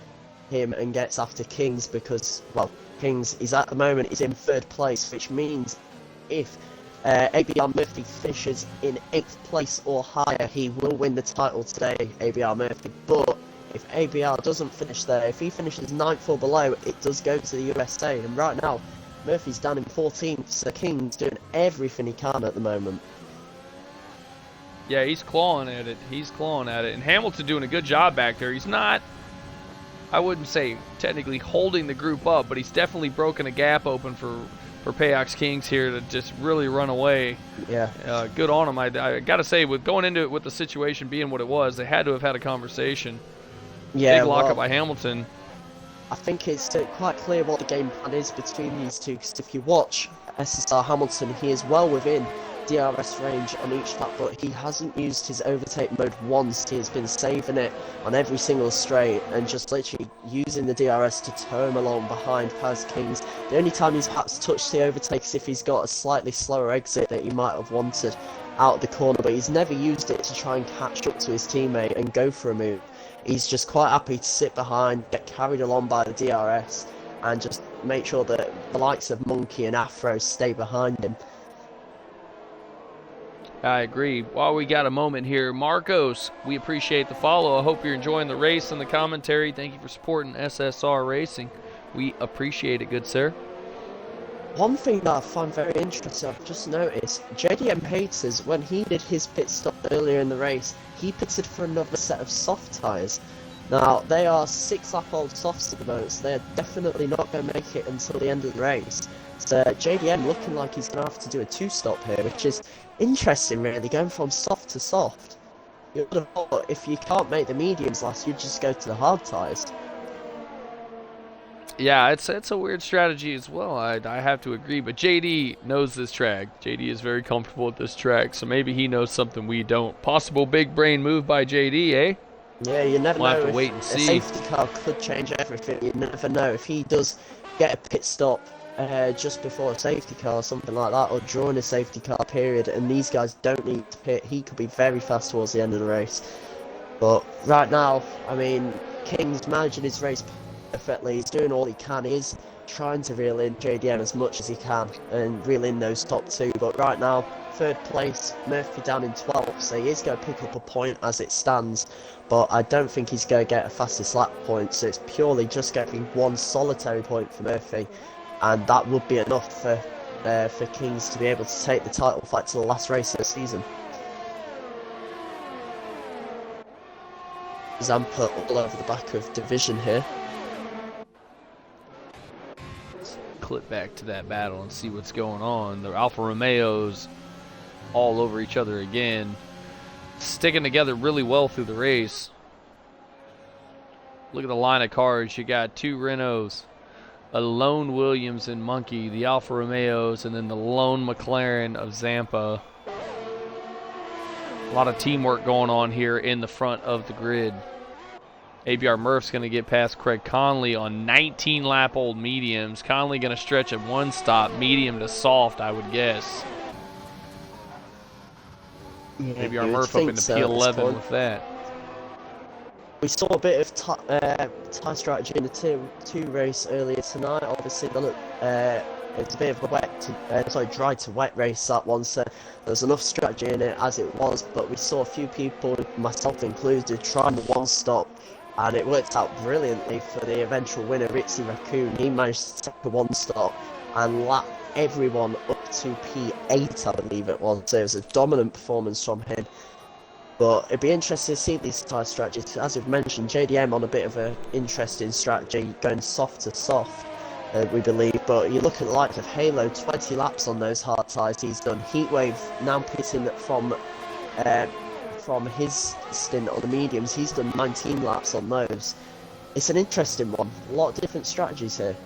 him and gets after Kings, because, well, Kings is at the moment is in 3rd place, which means if ABR Murphy finishes in 8th place or higher, he will win the title today, ABR Murphy. But if ABR doesn't finish there, if he finishes 9th or below, it does go to the USA. And right now, Murphy's down in 14th, so King's doing everything he can at the moment. Yeah, he's clawing at it. He's clawing at it. And Hamilton doing a good job back there. He's not, I wouldn't say technically holding the group up, but he's definitely broken a gap open for Payox Kings here to just really run away. Yeah. Good on him. I got to say, with going into it with the situation being what it was, they had to have had a conversation. Yeah, big lockup by Hamilton. I think it's quite clear what the game plan is between these two, because if you watch SSR Hamilton, he is well within DRS range on each lap, but he hasn't used his overtake mode once. He has been saving it on every single straight and just literally using the DRS to tow him along behind Paz Kings. The only time he's perhaps touched the overtake is if he's got a slightly slower exit that he might have wanted out of the corner, but he's never used it to try and catch up to his teammate and go for a move. He's just quite happy to sit behind, get carried along by the DRS, and just make sure that the likes of Monkey and Afro stay behind him. I agree. While we got a moment here, Marcos, we appreciate the follow. I hope you're enjoying the race and the commentary. Thank you for supporting SSR Racing. We appreciate it, good sir. One thing that I find very interesting, I've just noticed, JDM Haters, when he did his pit stop earlier in the race, he pitted for another set of soft tyres. Now, they are 6-lap-old softs at the moment, so they're definitely not going to make it until the end of the race. So JDM looking like he's going to have to do a 2-stop here, which is interesting really, going from soft to soft. You would have thought if you can't make the mediums last, you'd just go to the hard tyres. Yeah, it's a weird strategy as well. I have to agree, but JD knows this track. JD is very comfortable with this track, so maybe he knows something we don't. Possible big brain move by JD, eh? Yeah, you never We'll know. have to If wait and see. A safety car could change everything. You never know if he does get a pit stop just before a safety car or something like that, or during a safety car period, and these guys don't need to pit. He could be very fast towards the end of the race. But right now, I mean, King's managing his race perfectly. He's doing all he can. He is trying to reel in JDM as much as he can and reel in those top two. But right now, 3rd place, Murphy down in 12th, so he is going to pick up a point as it stands. But I don't think he's going to get a fastest lap point, so it's purely just going to be one solitary point for Murphy, and that would be enough for Kings to be able to take the title fight to the last race of the season. Zampa all over the back of Division here. Clip back to that battle and see what's going on. The Alfa Romeos all over each other again, sticking together really well through the race. Look at the line of cars. You got 2 Renaults, a lone Williams and Monkey, the Alfa Romeos, and then the lone McLaren of Zampa. A lot of teamwork going on here in the front of the grid. ABR Murph's going to get past Craig Conley on 19-lap-old mediums. Conley going to stretch at 1 stop, medium to soft, I would guess. Yeah, ABR Murph up into P11 with that. We saw a bit of tyre strategy in the tier 2 race earlier tonight. Obviously, it's a bit of a dry to wet race, that one, so there's enough strategy in it as it was. But we saw a few people, myself included, trying the 1-stop, and it worked out brilliantly for the eventual winner, Ritzy Raccoon. He managed to take a 1-stop and lap everyone up to P8, I believe it was. So it was a dominant performance from him. But it'd be interesting to see these tyre strategies. As we've mentioned, JDM on a bit of an interesting strategy, going soft to soft, we believe. But you look at the likes of Halo, 20 laps on those hard tyres he's done. Heatwave now pitting from his stint on the mediums. He's done 19 laps on those. It's an interesting one. A lot of different strategies here.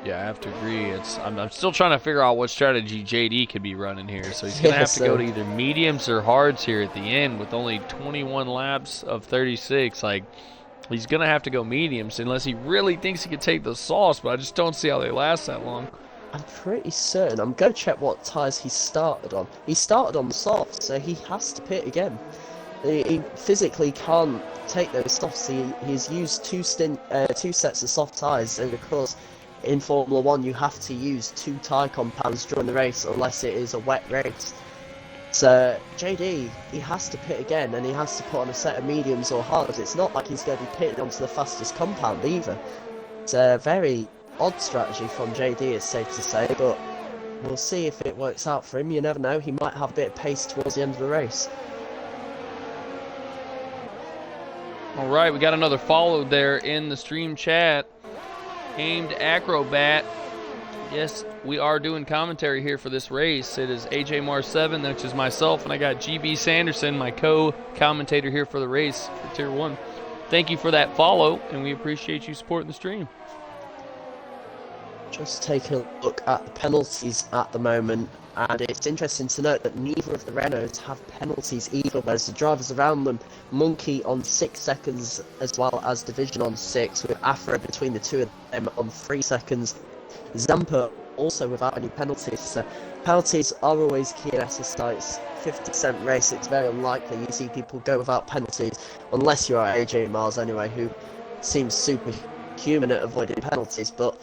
Yeah, I have to agree. I'm still trying to figure out what strategy JD could be running here. So he's going to have to go to either mediums or hards here at the end with only 21 laps of 36. Like, he's going to have to go mediums unless he really thinks he could take the sauce, but I just don't see how they last that long. I'm pretty certain. I'm going to check what tyres he started on. He started on the soft, so he has to pit again. He physically can't take those softs. He's used two sets of soft tyres, and of course, in Formula 1 you have to use 2 tyre compounds during the race unless it is a wet race. So JD, he has to pit again, and he has to put on a set of mediums or hards. It's not like he's going to be pitting onto the fastest compound either. It's a very odd strategy from JD, it's safe to say, but we'll see if it works out for him. You never know, he might have a bit of pace towards the end of the race. Alright, we got another follow there in the stream chat. Aimed Acrobat. Yes, we are doing commentary here for this race. It is AJ Mars 7, which is myself, and I got GB Sanderson, my co-commentator here for the race for Tier 1. thank you for that follow, and we appreciate you supporting the stream. Just taking a look at the penalties at the moment, and it's interesting to note that neither of the Renaults have penalties either, whereas the drivers around them, Monkey on 6 seconds as well as Division on 6, with Afro between the two of them on 3 seconds. Zampa also without any penalties. So penalties are always key in SSI. It's 50% race, it's very unlikely you see people go without penalties, unless you're AJ Miles anyway, who seems superhuman at avoiding penalties. But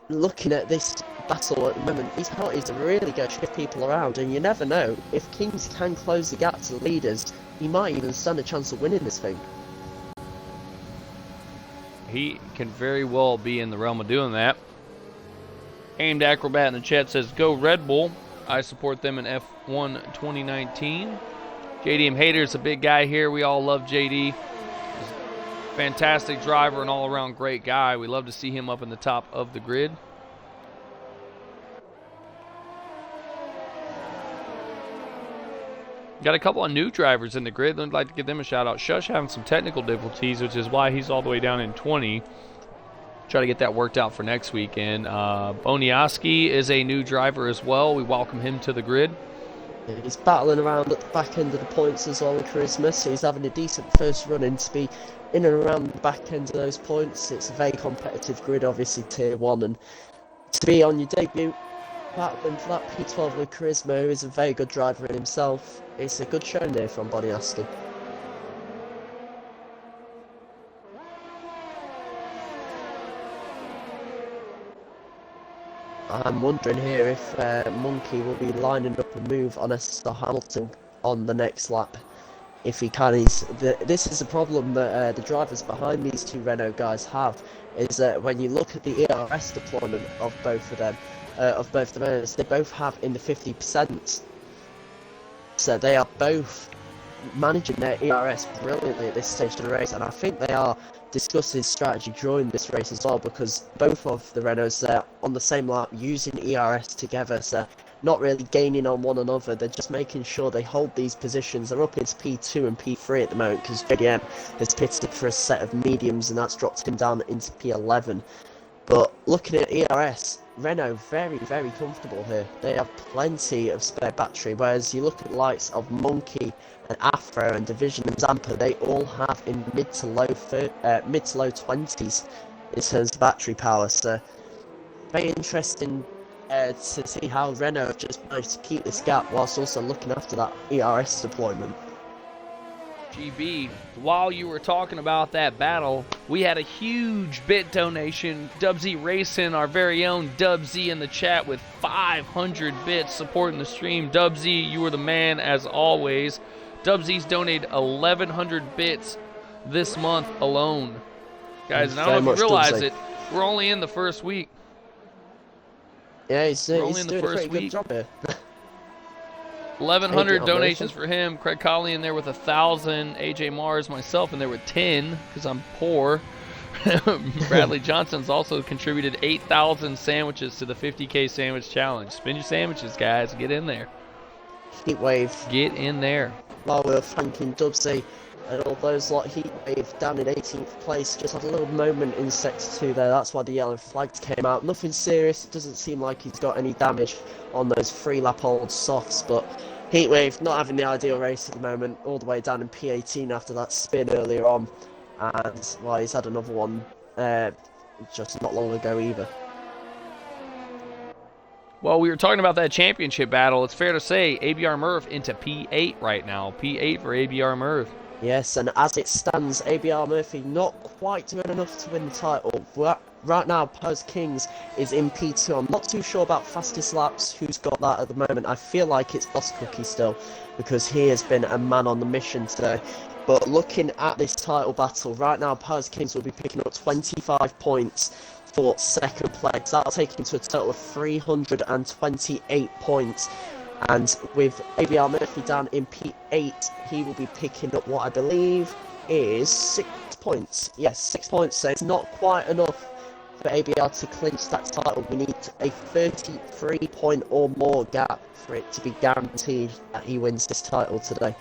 looking at this battle at the moment, these penalties are really going to shift people around, and you never know, if Kings can close the gap to the leaders, he might even stand a chance of winning this thing. He can very well be in the realm of doing that. Aimed Acrobat in the chat says, go Red Bull. I support them in F1 2019. JDM Hater's a big guy here. We all love JD. Fantastic driver and all-around great guy. We love to see him up in the top of the grid. Got a couple of new drivers in the grid. I'd like to give them a shout out. Shush having some technical difficulties, which is why he's all the way down in 20. Try to get that worked out for next weekend. Boniaski is a new driver as well. We welcome him to the grid. He's battling around at the back end of the points as well with Charisma, so he's having a decent first run in to be in and around the back end of those points. It's a very competitive grid, obviously Tier 1, and to be on your debut battling for that P12 with Charisma, who is a very good driver in himself, it's a good showing there from Boniaski. I'm wondering here if Monkey will be lining up a move on Esther Hamilton on the next lap. If he can, this is a problem that the drivers behind these two Renault guys have, is that when you look at the ERS deployment of both of them, of both the Renaults, they both have in the 50%. So they are both managing their ERS brilliantly at this stage of the race, and I think they are discussing strategy during this race as well, because both of the Renaults are on the same lap using ERS together, so not really gaining on one another. They're just making sure they hold these positions. They're up into P2 and P3 at the moment because JDM has pitted for a set of mediums and that's dropped him down into P11. But looking at ERS, Renault very, very comfortable here. They have plenty of spare battery, whereas you look at the likes of Monkey and Afro and Division and Zampa, they all have in mid to low 20s in terms of battery power. So very interesting to see how Renault have just managed to keep this gap whilst also looking after that ERS deployment. GB, while you were talking about that battle, we had a huge bit donation. Dubsy Racing, our very own Dubsy in the chat with 500 bits supporting the stream. Dubsy, you were the man as always. Dubsy's donated 1,100 bits this month alone. Guys, and I don't know if you realize it, we're only in the first week. Yeah, he's doing a pretty good job here. 1,100 donations for him. Craig Colley in there with 1,000. AJ Mars, myself in there with 10 because I'm poor. Bradley Johnson's also contributed 8,000 sandwiches to the 50K sandwich challenge. Spin your sandwiches, guys. Get in there. Heatwave. Get in there. While we're thanking Dubsy and all those lot, Heatwave down in 18th place just had a little moment in Sector 2 there. That's why the yellow flags came out. Nothing serious. It doesn't seem like he's got any damage on those 3-lap old softs, but Heatwave not having the ideal race at the moment, all the way down in P18 after that spin earlier on, and well, he's had another one just not long ago either. Well, we were talking about that championship battle. It's fair to say ABR Murph into P8 right now. P8 for ABR Murph. Yes, and as it stands, ABR Murphy not quite doing enough to win the title. Right now, Pose Kings is in P2. I'm not too sure about fastest laps, who's got that at the moment. I feel like it's Boss Cookie still, because he has been a man on the mission today. But looking at this title battle, right now, Pose Kings will be picking up 25 points for second place. That'll take him to a total of 328 points. And with ABR Murphy down in P8, he will be picking up what I believe is 6 points. Yes, 6 points, so it's not quite enough for ABR to clinch that title. We need a 33 point or more gap for it to be guaranteed that he wins this title today.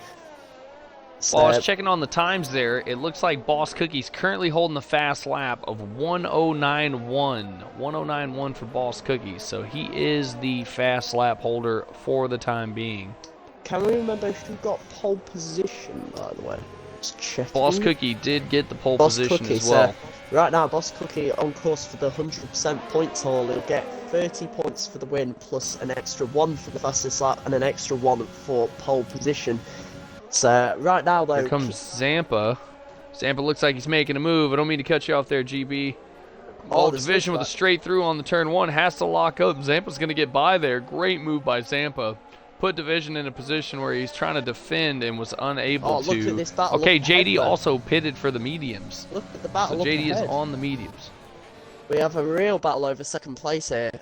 So, Well, I was checking on the times there. It looks like Boss Cookie's currently holding the fast lap of 1:09.1. 1:09.1 for Boss Cookie. So he is the fast lap holder for the time being. can we remember who got pole position, by the way? Just checking. Boss Cookie did get the pole Boss position Cookie, as well. So right now, Boss Cookie on course for the 100% points haul. He'll get 30 points for the win, plus an extra 1 for the fastest lap and an extra 1 for pole position. So right now, though, Here comes Zampa. Zampa looks like he's making a move. I don't mean to cut you off there, GB. Oh, Division with a straight through on the turn 1. Has to lock up. Zampa's going to get by there. Great move by Zampa. Put Division in a position where he's trying to defend and was unable to. Look at this battle. Okay, JD also pitted for the mediums. Look at the battle. So JD is on the mediums. We have a real battle over second place here.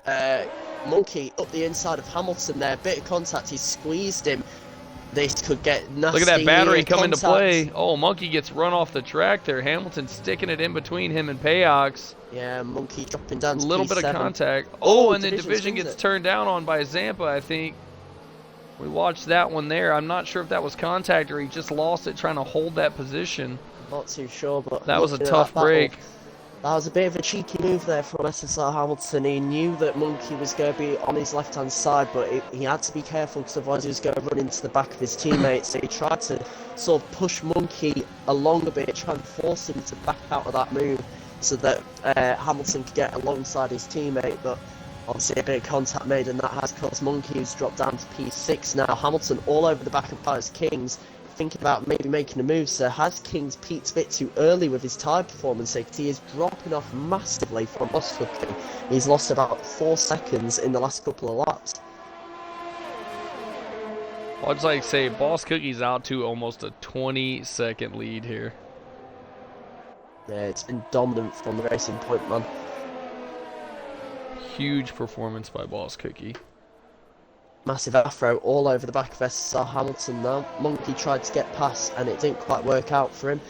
Monkey up the inside of Hamilton there. Bit of contact. He squeezed him. This could get nasty. Look at that battery come into contact. play. Oh, Monkey gets run off the track there. Hamilton sticking it in between him and Payox. Yeah, Monkey dropping down A to little bit P7. of contact. Oh, and then Division Division swings gets it. turned down on by Zampa, I think. We watched that one there. I'm not sure if that was contact or he just lost it trying to hold that position. Not too sure, but That was a looking at tough that battle, break. That was a bit of a cheeky move there from SSR Hamilton. He knew that Monkey was going to be on his left-hand side, but he had to be careful because otherwise he was going to run into the back of his teammates. So he tried to sort of push Monkey along a bit, try and force him to back out of that move so that Hamilton could get alongside his teammate. But obviously a bit of contact made, and that has caused Monkey, who's dropped down to P6 now. Hamilton all over the back of Paris Kings, thinking about maybe making a move. So has Kings peaked a bit too early with his tyre performance here, because he is dropping off massively from Boss Cookie. He's lost about 4 seconds in the last couple of laps. I'd just like to say Boss Cookie's out to almost a 20-second lead here. Yeah, it's been dominant from the Racing Point, man. Huge performance by Boss Cookie. Massive afro all over the back of SSR Hamilton now. Monkey tried to get past and it didn't quite work out for him.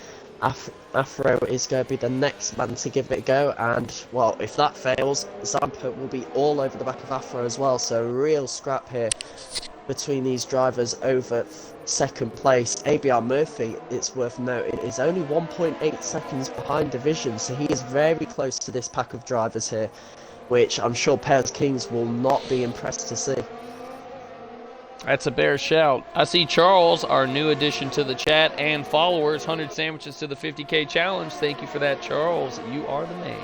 Afro is going to be the next man to give it a go, and well, if that fails, Zampa will be all over the back of Afro as well. So real scrap here between these drivers over second place. ABR Murphy, it's worth noting, is only 1.8 seconds behind Division, so he is very close to this pack of drivers here, which I'm sure Paris Kings will not be impressed to see. That's a bear shout. I see Charles, our new addition to the chat and followers, 100 sandwiches to the 50K challenge. Thank you for that, Charles. You are the man.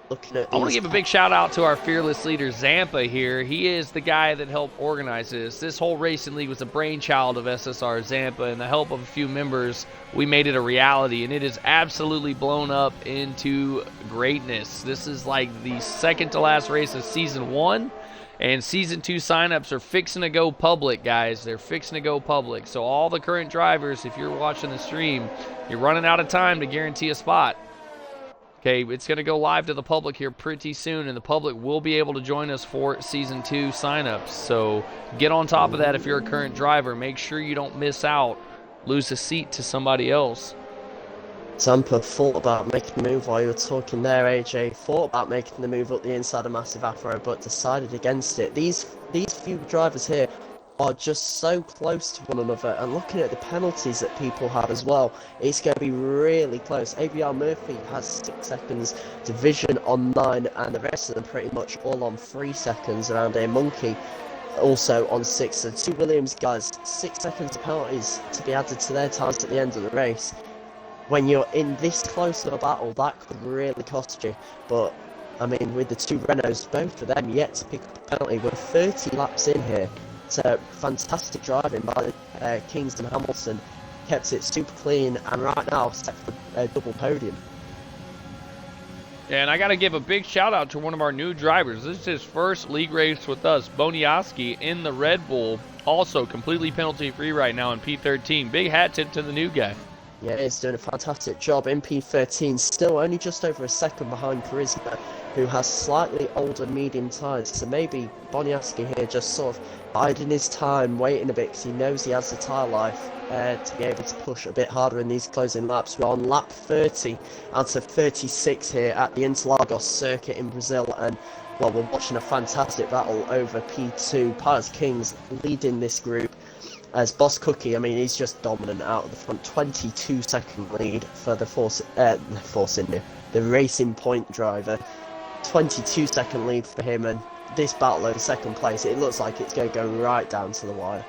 Looking at I want to give a big shout out to our fearless leader, Zampa here. He is the guy that helped organize this. This whole racing league was a brainchild of SSR Zampa, and the help of a few members, we made it a reality, and it is absolutely blown up into greatness. This is like the second to last race of season 1. And Season 2 signups are fixing to go public, guys. They're fixing to go public. So all the current drivers, if you're watching the stream, you're running out of time to guarantee a spot. Okay, it's going to go live to the public here pretty soon, and the public will be able to join us for Season 2 signups. So get on top of that if you're a current driver. Make sure you don't miss out, lose a seat to somebody else. Zampa thought about making the move while you were talking there, AJ. Thought about making the move up the inside of Massive Afro, but decided against it. These few drivers here are just so close to one another, and looking at the penalties that people have as well, it's going to be really close. ABR Murphy has 6 seconds, Division on 9, and the rest of them pretty much all on 3 seconds around here. Monkey also on 6. So 2 Williams guys, 6 seconds of penalties to be added to their times at the end of the race. When you're in this close of a battle, that could really cost you. But, I mean, with the 2 Renaults, both of them yet to pick up a penalty. We're 30 laps in here. So, fantastic driving by Kings and Hamilton. Kept it super clean, and right now, set for a double podium. And I got to give a big shout out to one of our new drivers. This is his first league race with us, Boniaski in the Red Bull. Also completely penalty free right now in P13. Big hat tip to the new guy. Yeah, he's doing a fantastic job in P13, still only just over a second behind Charisma, who has slightly older medium tyres. So maybe Boniaski here just sort of biding his time, waiting a bit, because he knows he has the tyre life to be able to push a bit harder in these closing laps. We're on lap 30 out of 36 here at the Interlagos circuit in Brazil, and well, we're watching a fantastic battle over P2. Paris Kings leading this group. As Boss Cookie, I mean, he's just dominant out of the front. 22-second lead for the Force India, the Racing Point driver. 22-second lead for him, and this battle in second place, it looks like it's going to go right down to the wire.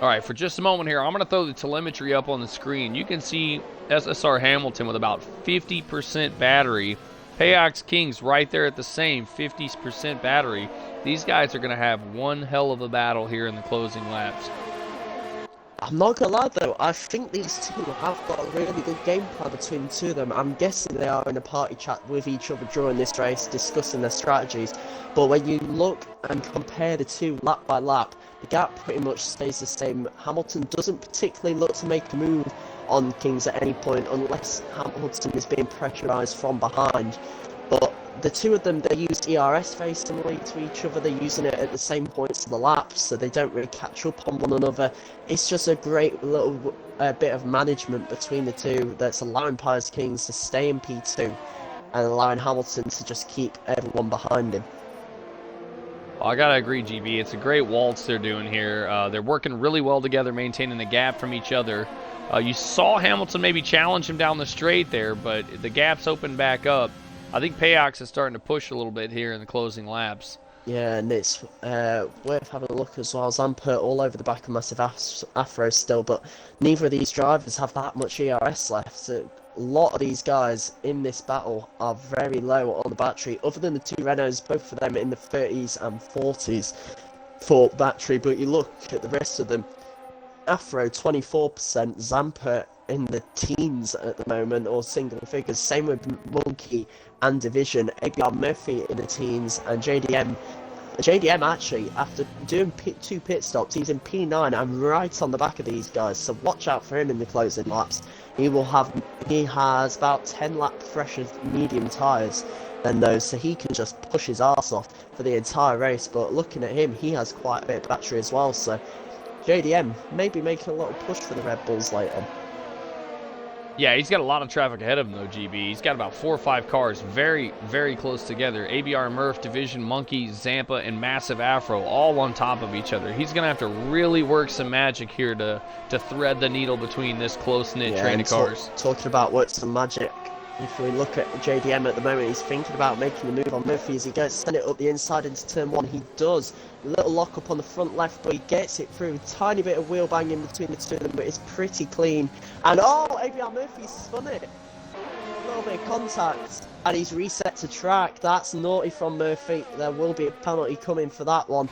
All right, for just a moment here, I'm going to throw the telemetry up on the screen. You can see SSR Hamilton with about 50% battery. Payox Kings right there at the same 50% battery. These guys are going to have one hell of a battle here in the closing laps. I'm not gonna lie though, I think these two have got a really good game plan between the two of them. I'm guessing they are in a party chat with each other during this race, discussing their strategies. But when you look and compare the two lap by lap, the gap pretty much stays the same. Hamilton doesn't particularly look to make a move on Kings at any point unless Hamilton is being pressurised from behind. But the two of them, they use ERS very similarly to each other. They're using it at the same points of the laps, so they don't really catch up on one another. It's just a great little bit of management between the two that's allowing Pius Kings to stay in P2 and allowing Hamilton to just keep everyone behind him. I gotta agree, GB. It's a great waltz they're doing here. They're working really well together, maintaining the gap from each other. You saw Hamilton maybe challenge him down the straight there, but the gap's opened back up. I think Payox is starting to push a little bit here in the closing laps. Yeah, and it's worth having a look as well. Zampert all over the back of Massive Afro still, but neither of these drivers have that much ERS left. So a lot of these guys in this battle are very low on the battery, other than the two Renaults, both of them in the 30s and 40s for battery. But you look at the rest of them, Afro 24%, Zampert in the teens at the moment, or single figures. Same with Monkey and Division. ABR Murphy in the teens, and JDM. JDM actually, after doing two pit stops, he's in P9 and right on the back of these guys. So watch out for him in the closing laps. He has about 10 lap fresher medium tyres than those, so he can just push his arse off for the entire race. But looking at him, he has quite a bit of battery as well. So JDM maybe making a little push for the Red Bulls later. Yeah, he's got a lot of traffic ahead of him, though, GB. He's got about 4 or 5 cars very, very close together. ABR Murph, Division, Monkey, Zampa, and Massive Afro all on top of each other. He's going to have to really work some magic here to thread the needle between this close-knit train of cars. Talking about work some magic, if we look at JDM at the moment, he's thinking about making a move on Murphy as he goes send it up the inside into turn 1. He does. A little lock up on the front left, but he gets it through. Tiny bit of wheel banging between the two of them, but it's pretty clean. And ABR Murphy's spun it. A little bit of contact, and he's reset to track. That's naughty from Murphy. There will be a penalty coming for that one.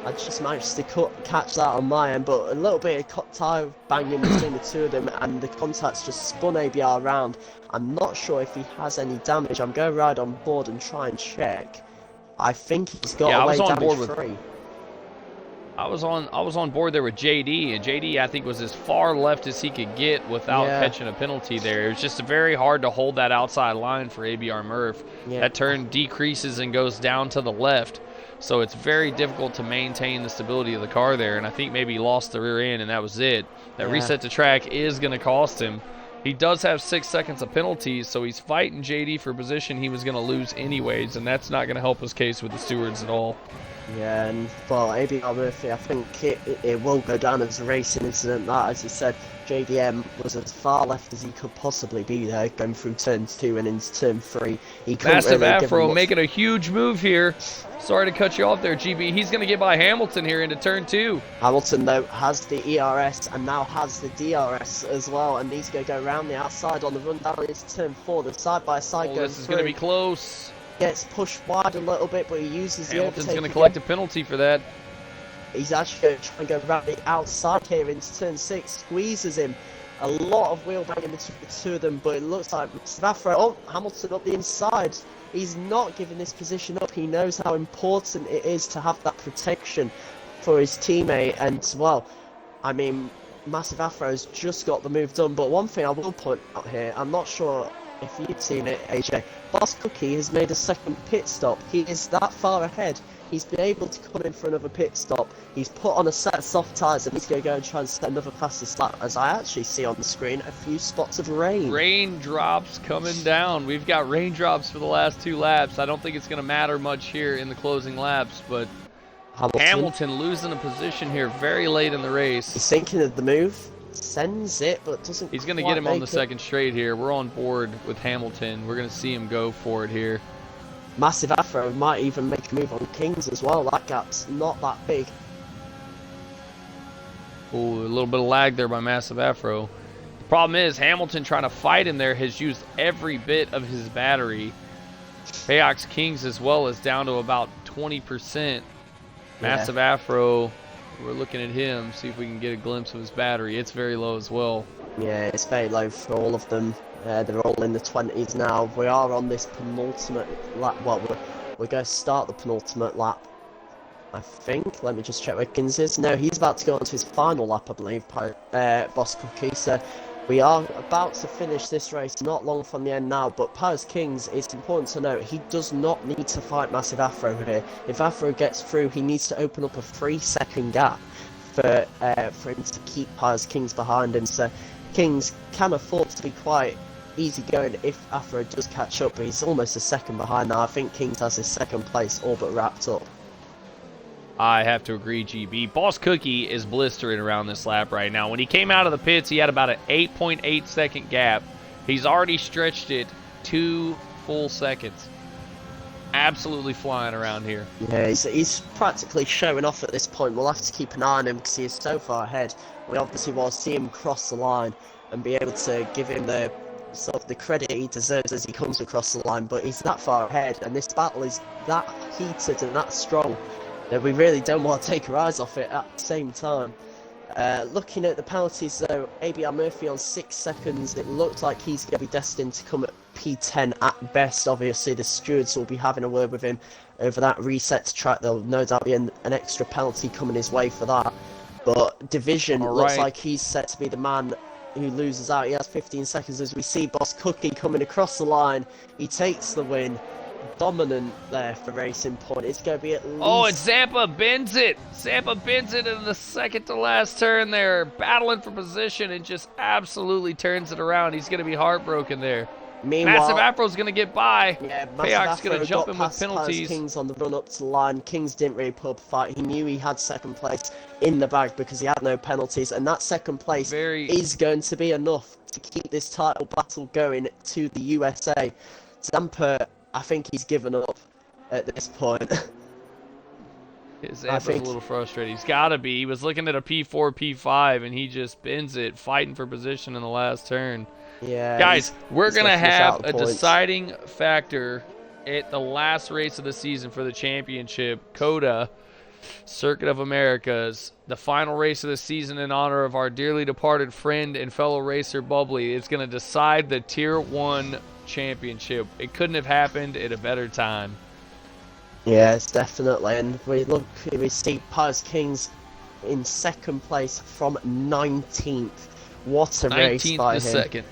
I just managed to catch that on my end, but a little bit of tyre banging between the two of them, and the contact's just spun ABR around. I'm not sure if he has any damage. I'm going to ride on board and try and check. I think he's got away damage free. I was on board there with JD, and JD I think was as far left as he could get without catching a penalty there. It was just very hard to hold that outside line for ABR Murph. That turn decreases and goes down to the left, so it's very difficult to maintain the stability of the car there, and I think maybe he lost the rear end and that was it. That reset to track is going to cost him. He does have 6 seconds of penalties, so he's fighting JD for position he was going to lose anyways, and that's not going to help his case with the stewards at all. Yeah, and well, ABR Murphy, I think it will go down as a racing incident. That, as you said, JDM was as far left as he could possibly be there, going through turn 2 and into turn 3. Massive Afro making a huge move here. Sorry to cut you off there, GB. He's going to get by Hamilton here into turn 2. Hamilton, though, has the ERS and now has the DRS as well, and he's going to go around the outside on the run down into turn 4. The side-by-side goes this is going to be close. Gets pushed wide a little bit, but he uses the overtake. Hamilton's going to collect a penalty for that. He's actually going to try and go around the outside here into turn 6, squeezes him. A lot of wheel banging between the two of them, but it looks like Hamilton up the inside. He's not giving this position up. He knows how important it is to have that protection for his teammate, and well, I mean, Massive Afro's just got the move done. But one thing I will point out here, I'm not sure if you've seen it, AJ, Boss Cookie has made a second pit stop. He is that far ahead. He's been able to come in for another pit stop. He's put on a set of soft tyres, and he's going to go and try and set another fastest lap. As I actually see on the screen, a few spots of rain. Raindrops coming down. We've got raindrops for the last 2 laps. I don't think it's going to matter much here in the closing laps, but Hamilton losing a position here very late in the race. He's thinking of the move, sends it, but doesn't. He's going to get him on the second straight here. We're on board with Hamilton. We're going to see him go for it here. Massive Afro might even make a move on Kings as well. That gap's not that big. Ooh, a little bit of lag there by Massive Afro. The problem is Hamilton trying to fight in there has used every bit of his battery. Payox Kings as well is down to about 20%. Massive Afro, we're looking at him, see if we can get a glimpse of his battery. It's very low as well. Yeah, it's very low for all of them. They're all in the 20s now. We are on this penultimate lap. Well, we're going to start the penultimate lap, I think. Let me just check where Kings is. No, he's about to go on to his final lap, I believe, Boss Cookie. So we are about to finish this race not long from the end now, but Payox Kings, it's important to note, he does not need to fight Massive Afro here. If Afro gets through, he needs to open up a 3-second gap for him to keep Payox Kings behind him. So Kings can afford to be quite easy going if Afro does catch up, but he's almost a second behind now. I think Kings has his second place all but wrapped up. I have to agree, GB. Boss Cookie is blistering around this lap right now. When he came out of the pits, he had about an 8.8 second gap. He's already stretched it 2 full seconds. Absolutely flying around here. Yeah, he's practically showing off at this point. We'll have to keep an eye on him because he is so far ahead. We obviously want to see him cross the line and be able to give him the sort of the credit he deserves as he comes across the line, but he's that far ahead, and this battle is that heated and that strong that we really don't want to take our eyes off it at the same time. Looking at the penalties though, ABR Murphy on 6 seconds, it looks like he's going to be destined to come at P10 at best. Obviously the stewards will be having a word with him over that reset to track. There'll no doubt be an extra penalty coming his way for that, but Division looks like he's set to be the man who loses out. He has 15 seconds as we see Boss Cookie coming across the line. He takes the win. Dominant there for Racing Point. It's going to be at least... Oh, and Zampa bends it. Zampa bends it in the second to last turn there. Battling for position and just absolutely turns it around. He's going to be heartbroken there. Meanwhile, Massive Afro's going to get by. Yeah, Payox going to jump in with penalties. Kings on the run up to the line. Kings didn't really put up a fight. He knew he had second place in the bag because he had no penalties, and that second place is going to be enough to keep this title battle going to the USA. Zampa, I think he's given up at this point. Zampa's a little frustrated. He's got to be. He was looking at a P4, P5, and he just bends it, fighting for position in the last turn. Yeah, guys, we're going to have a deciding factor at the last race of the season for the championship, COTA, Circuit of Americas, the final race of the season in honor of our dearly departed friend and fellow racer, Bubbly. It's going to decide the Tier 1 championship. It couldn't have happened at a better time. Yes, definitely. And we see Payox Kings in second place from 19th. What a race by him. 19th second.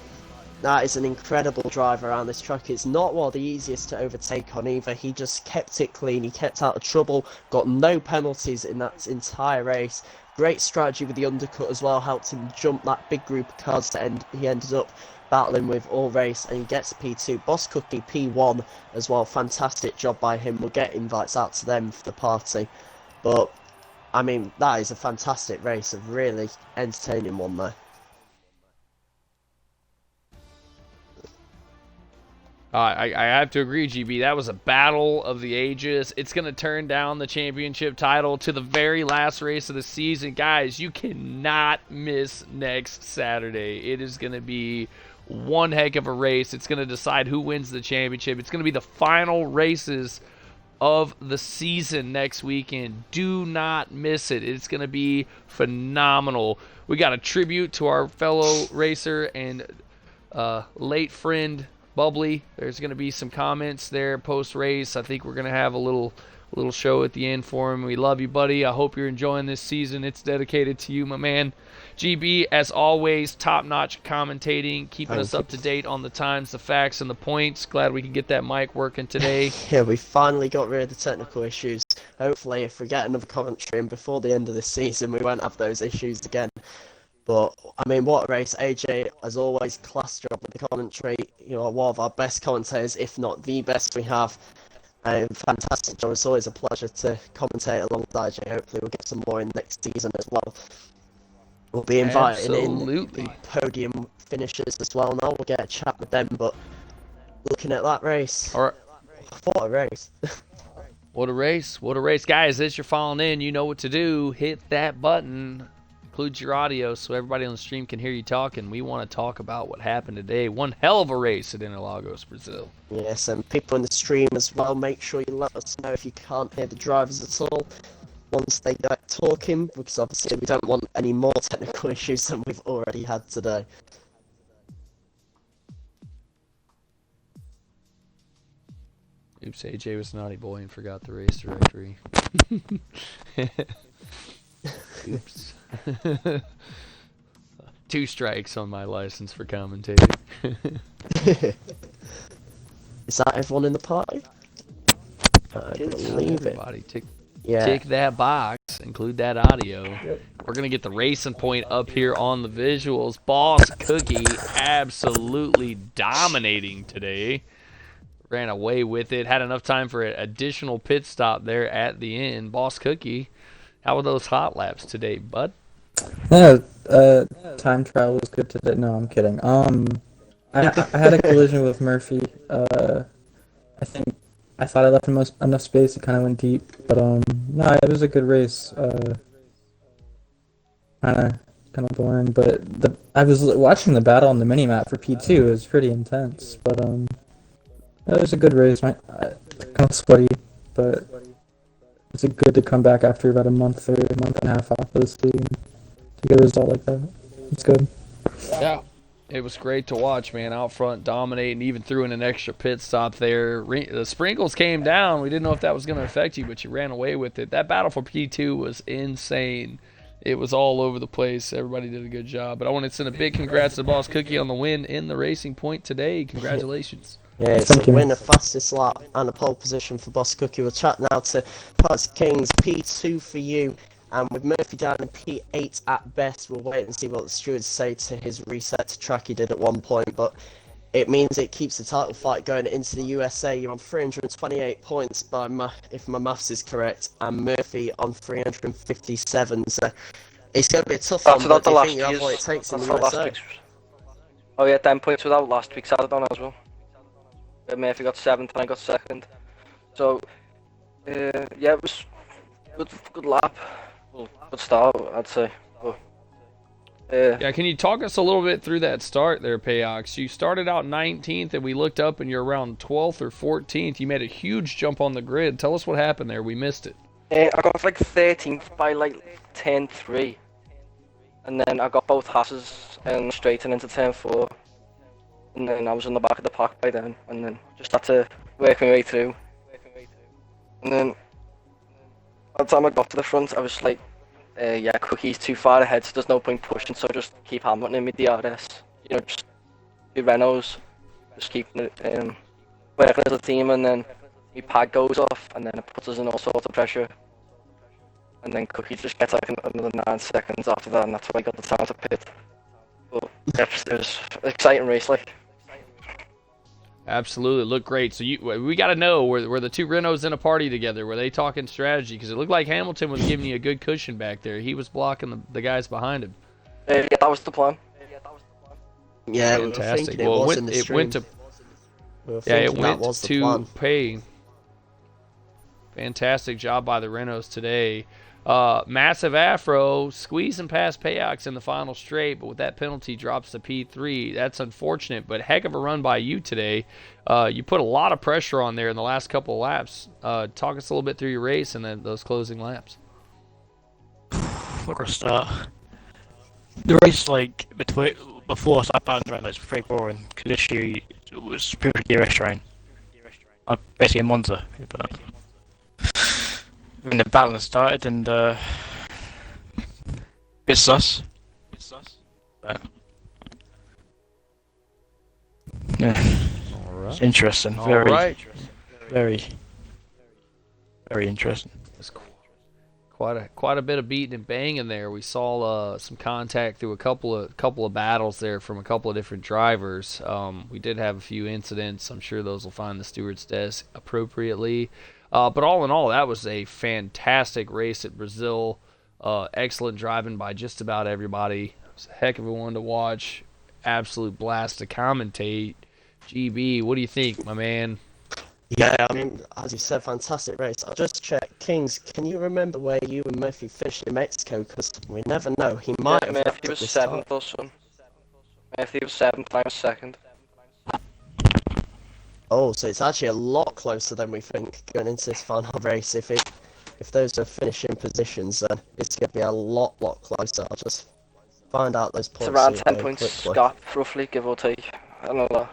That is an incredible drive around this track. It's not one of the easiest to overtake on either. He just kept it clean. He kept out of trouble. Got no penalties in that entire race. Great strategy with the undercut as well. Helped him jump that big group of cars that he ended up battling with all race, and he gets a P2. Boss Cookie P1 as well. Fantastic job by him. We'll get invites out to them for the party. But, I mean, that is a fantastic race. A really entertaining one there. I have to agree, GB. That was a battle of the ages. It's going to turn down the championship title to the very last race of the season. Guys, you cannot miss next Saturday. It is going to be one heck of a race. It's going to decide who wins the championship. It's going to be the final races of the season next weekend. Do not miss it. It's going to be phenomenal. We got a tribute to our fellow racer and late friend, Bubbly. There's going to be some comments there post-race. I think we're going to have a little show at the end for him. We love you, buddy. I hope you're enjoying this season. It's dedicated to you, my man. GB, as always, top-notch commentating, keeping us up to date on the times, the facts, and the points. Glad we could get that mic working today. Yeah, we finally got rid of the technical issues. Hopefully, if we get another commentary in before the end of the season, we won't have those issues again. But, I mean, what a race. AJ, as always, class job with the commentary. You know, one of our best commentators, if not the best we have. Fantastic, John. It's always a pleasure to commentate alongside you. Hopefully, we'll get some more in next season as well. We'll be inviting in Absolutely. podium finishers as well now. We'll get a chat with them, but looking at that race, All right. what a race. What a race. What a race. Guys, as you're falling in, you know what to do. Hit that button. Include your audio so everybody on the stream can hear you talking. We want to talk about what happened today. One hell of a race at Interlagos, Brazil. Yes, and people in the stream as well, make sure you let us know if you can't hear the drivers at all once they get talking, because obviously we don't want any more technical issues than we've already had today. Oops, AJ was a naughty boy and forgot the race directory. Oops. 2 strikes on my license for commentating. Is that everyone in the party? I believe it. Everybody, tick Yeah. that box, include that audio. Yep. We're going to get the racing point up here on the visuals. Boss Cookie absolutely dominating today. Ran away with it. Had enough time for an additional pit stop there at the end. Boss Cookie, how were those hot laps today, bud? Yeah, time trial was good today. No, I'm kidding. I had a collision with Murphy. I thought I left him enough space. It kind of went deep, but no, it was a good race. Kind of boring, but I was watching the battle on the mini map for P2. It was pretty intense, but it was a good race. Kind of sweaty, but it's good to come back after about a month or a month and a half off of this league and to get a result like that. It's good. Yeah, it was great to watch, man. Out front, dominating, even threw in an extra pit stop there. The sprinkles came down. We didn't know if that was going to affect you, but you ran away with it. That battle for P2 was insane. It was all over the place. Everybody did a good job. But I want to send a big congrats to Boss Cookie on the win in the Racing Point today. Congratulations. Yeah, it's a win, a fastest lap, and a pole position for Boss Cookie. We'll chat now to Parts Kings, P2 for you, and with Murphy down in P8 at best. We'll wait and see what the stewards say to his reset to track he did at one point, but it means it keeps the title fight going into the USA. You're on 328 points, if my maths is correct, and Murphy on 357, so it's going to be a tough one, but do you think you have what it takes in the USA? Oh yeah, 10 points without last week's Saturday as well. Murphy got 7th and I got 2nd. So, yeah, it was good lap. Well, good start, I'd say. But, yeah, can you talk us a little bit through that start there, Payox? You started out 19th, and we looked up, and you're around 12th or 14th. You made a huge jump on the grid. Tell us what happened there. We missed it. I got like 13th by like turn 3. And then I got both Hasses and straight into turn 4. And then I was in the back of the pack by then, and then just had to work my way through. And then, by the time I got to the front, I was like, yeah, Cookie's too far ahead, so there's no point pushing, so just keep hammering him with DRS. You know, just do Renaults, just keep working as a team, and then my pad goes off, and then it puts us in all sorts of pressure. And then Cookie just gets like another 9 seconds after that, and that's when I got the time to pit. But it was an exciting race, like. Absolutely, looked great. So we got to know, were the two Renaults in a party together? Were they talking strategy? Because it looked like Hamilton was giving you a good cushion back there. He was blocking the guys behind him. Yeah, that was the plan. Yeah, fantastic. Well, it went to pay. Fantastic job by the Renaults today. Massive Afro squeezing past Payox in the final straight, but with that penalty drops to P3. That's unfortunate, but heck of a run by you today. You put a lot of pressure on there in the last couple of laps. Talk us a little bit through your race and then those closing laps. Where to start? The race, like, before I found around, was pretty boring, because this year it was pretty DRS train. Basically in Monza, but when the battle started, and bit sus. But, yeah, it's interesting. Very interesting. That's quite a bit of beating and banging there. We saw some contact through a couple of battles there from a couple of different drivers. We did have a few incidents. I'm sure those will find the steward's desk appropriately. But all in all, that was a fantastic race at Brazil. Excellent driving by just about everybody. It was a heck of a one to watch. Absolute blast to commentate. GB, what do you think, my man? Yeah, I mean, as you said, fantastic race. I'll just check. Kings, can you remember where you and Murphy finished in Mexico? Because we never know. He might have Matthew wrapped up was this 7th time. or something. Matthew was 7th, I was 2nd. Oh, so it's actually a lot closer than we think going into this final race. If those are finishing positions, then it's going to be a lot closer. I'll just find out those It's points. around here 10 very points quickly. gap, roughly, give or take. I don't know.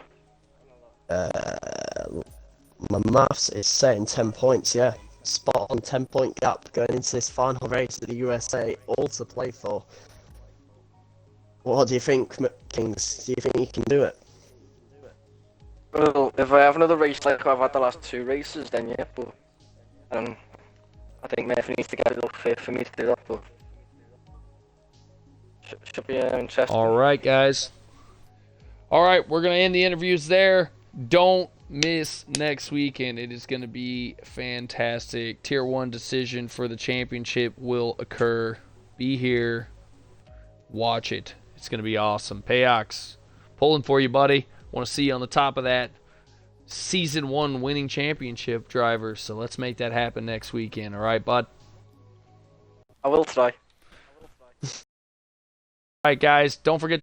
My maths is saying 10 points, yeah. Spot on 10-point gap going into this final race of the USA, all to play for. What do you think, Kings? Do you think you can do it? Well, if I have another race like I've had the last 2 races, then yeah, but I think Murphy needs to get a little fit for me to do that, but should be interesting. All right, guys. All right, we're going to end the interviews there. Don't miss next weekend. It is going to be fantastic. Tier 1 decision for the championship will occur. Be here. Watch it. It's going to be awesome. Payox, pulling for you, buddy. Want to see you on the top of that Season 1 winning championship driver. So let's make that happen next weekend. All right, bud? I will try. All right, guys. Don't forget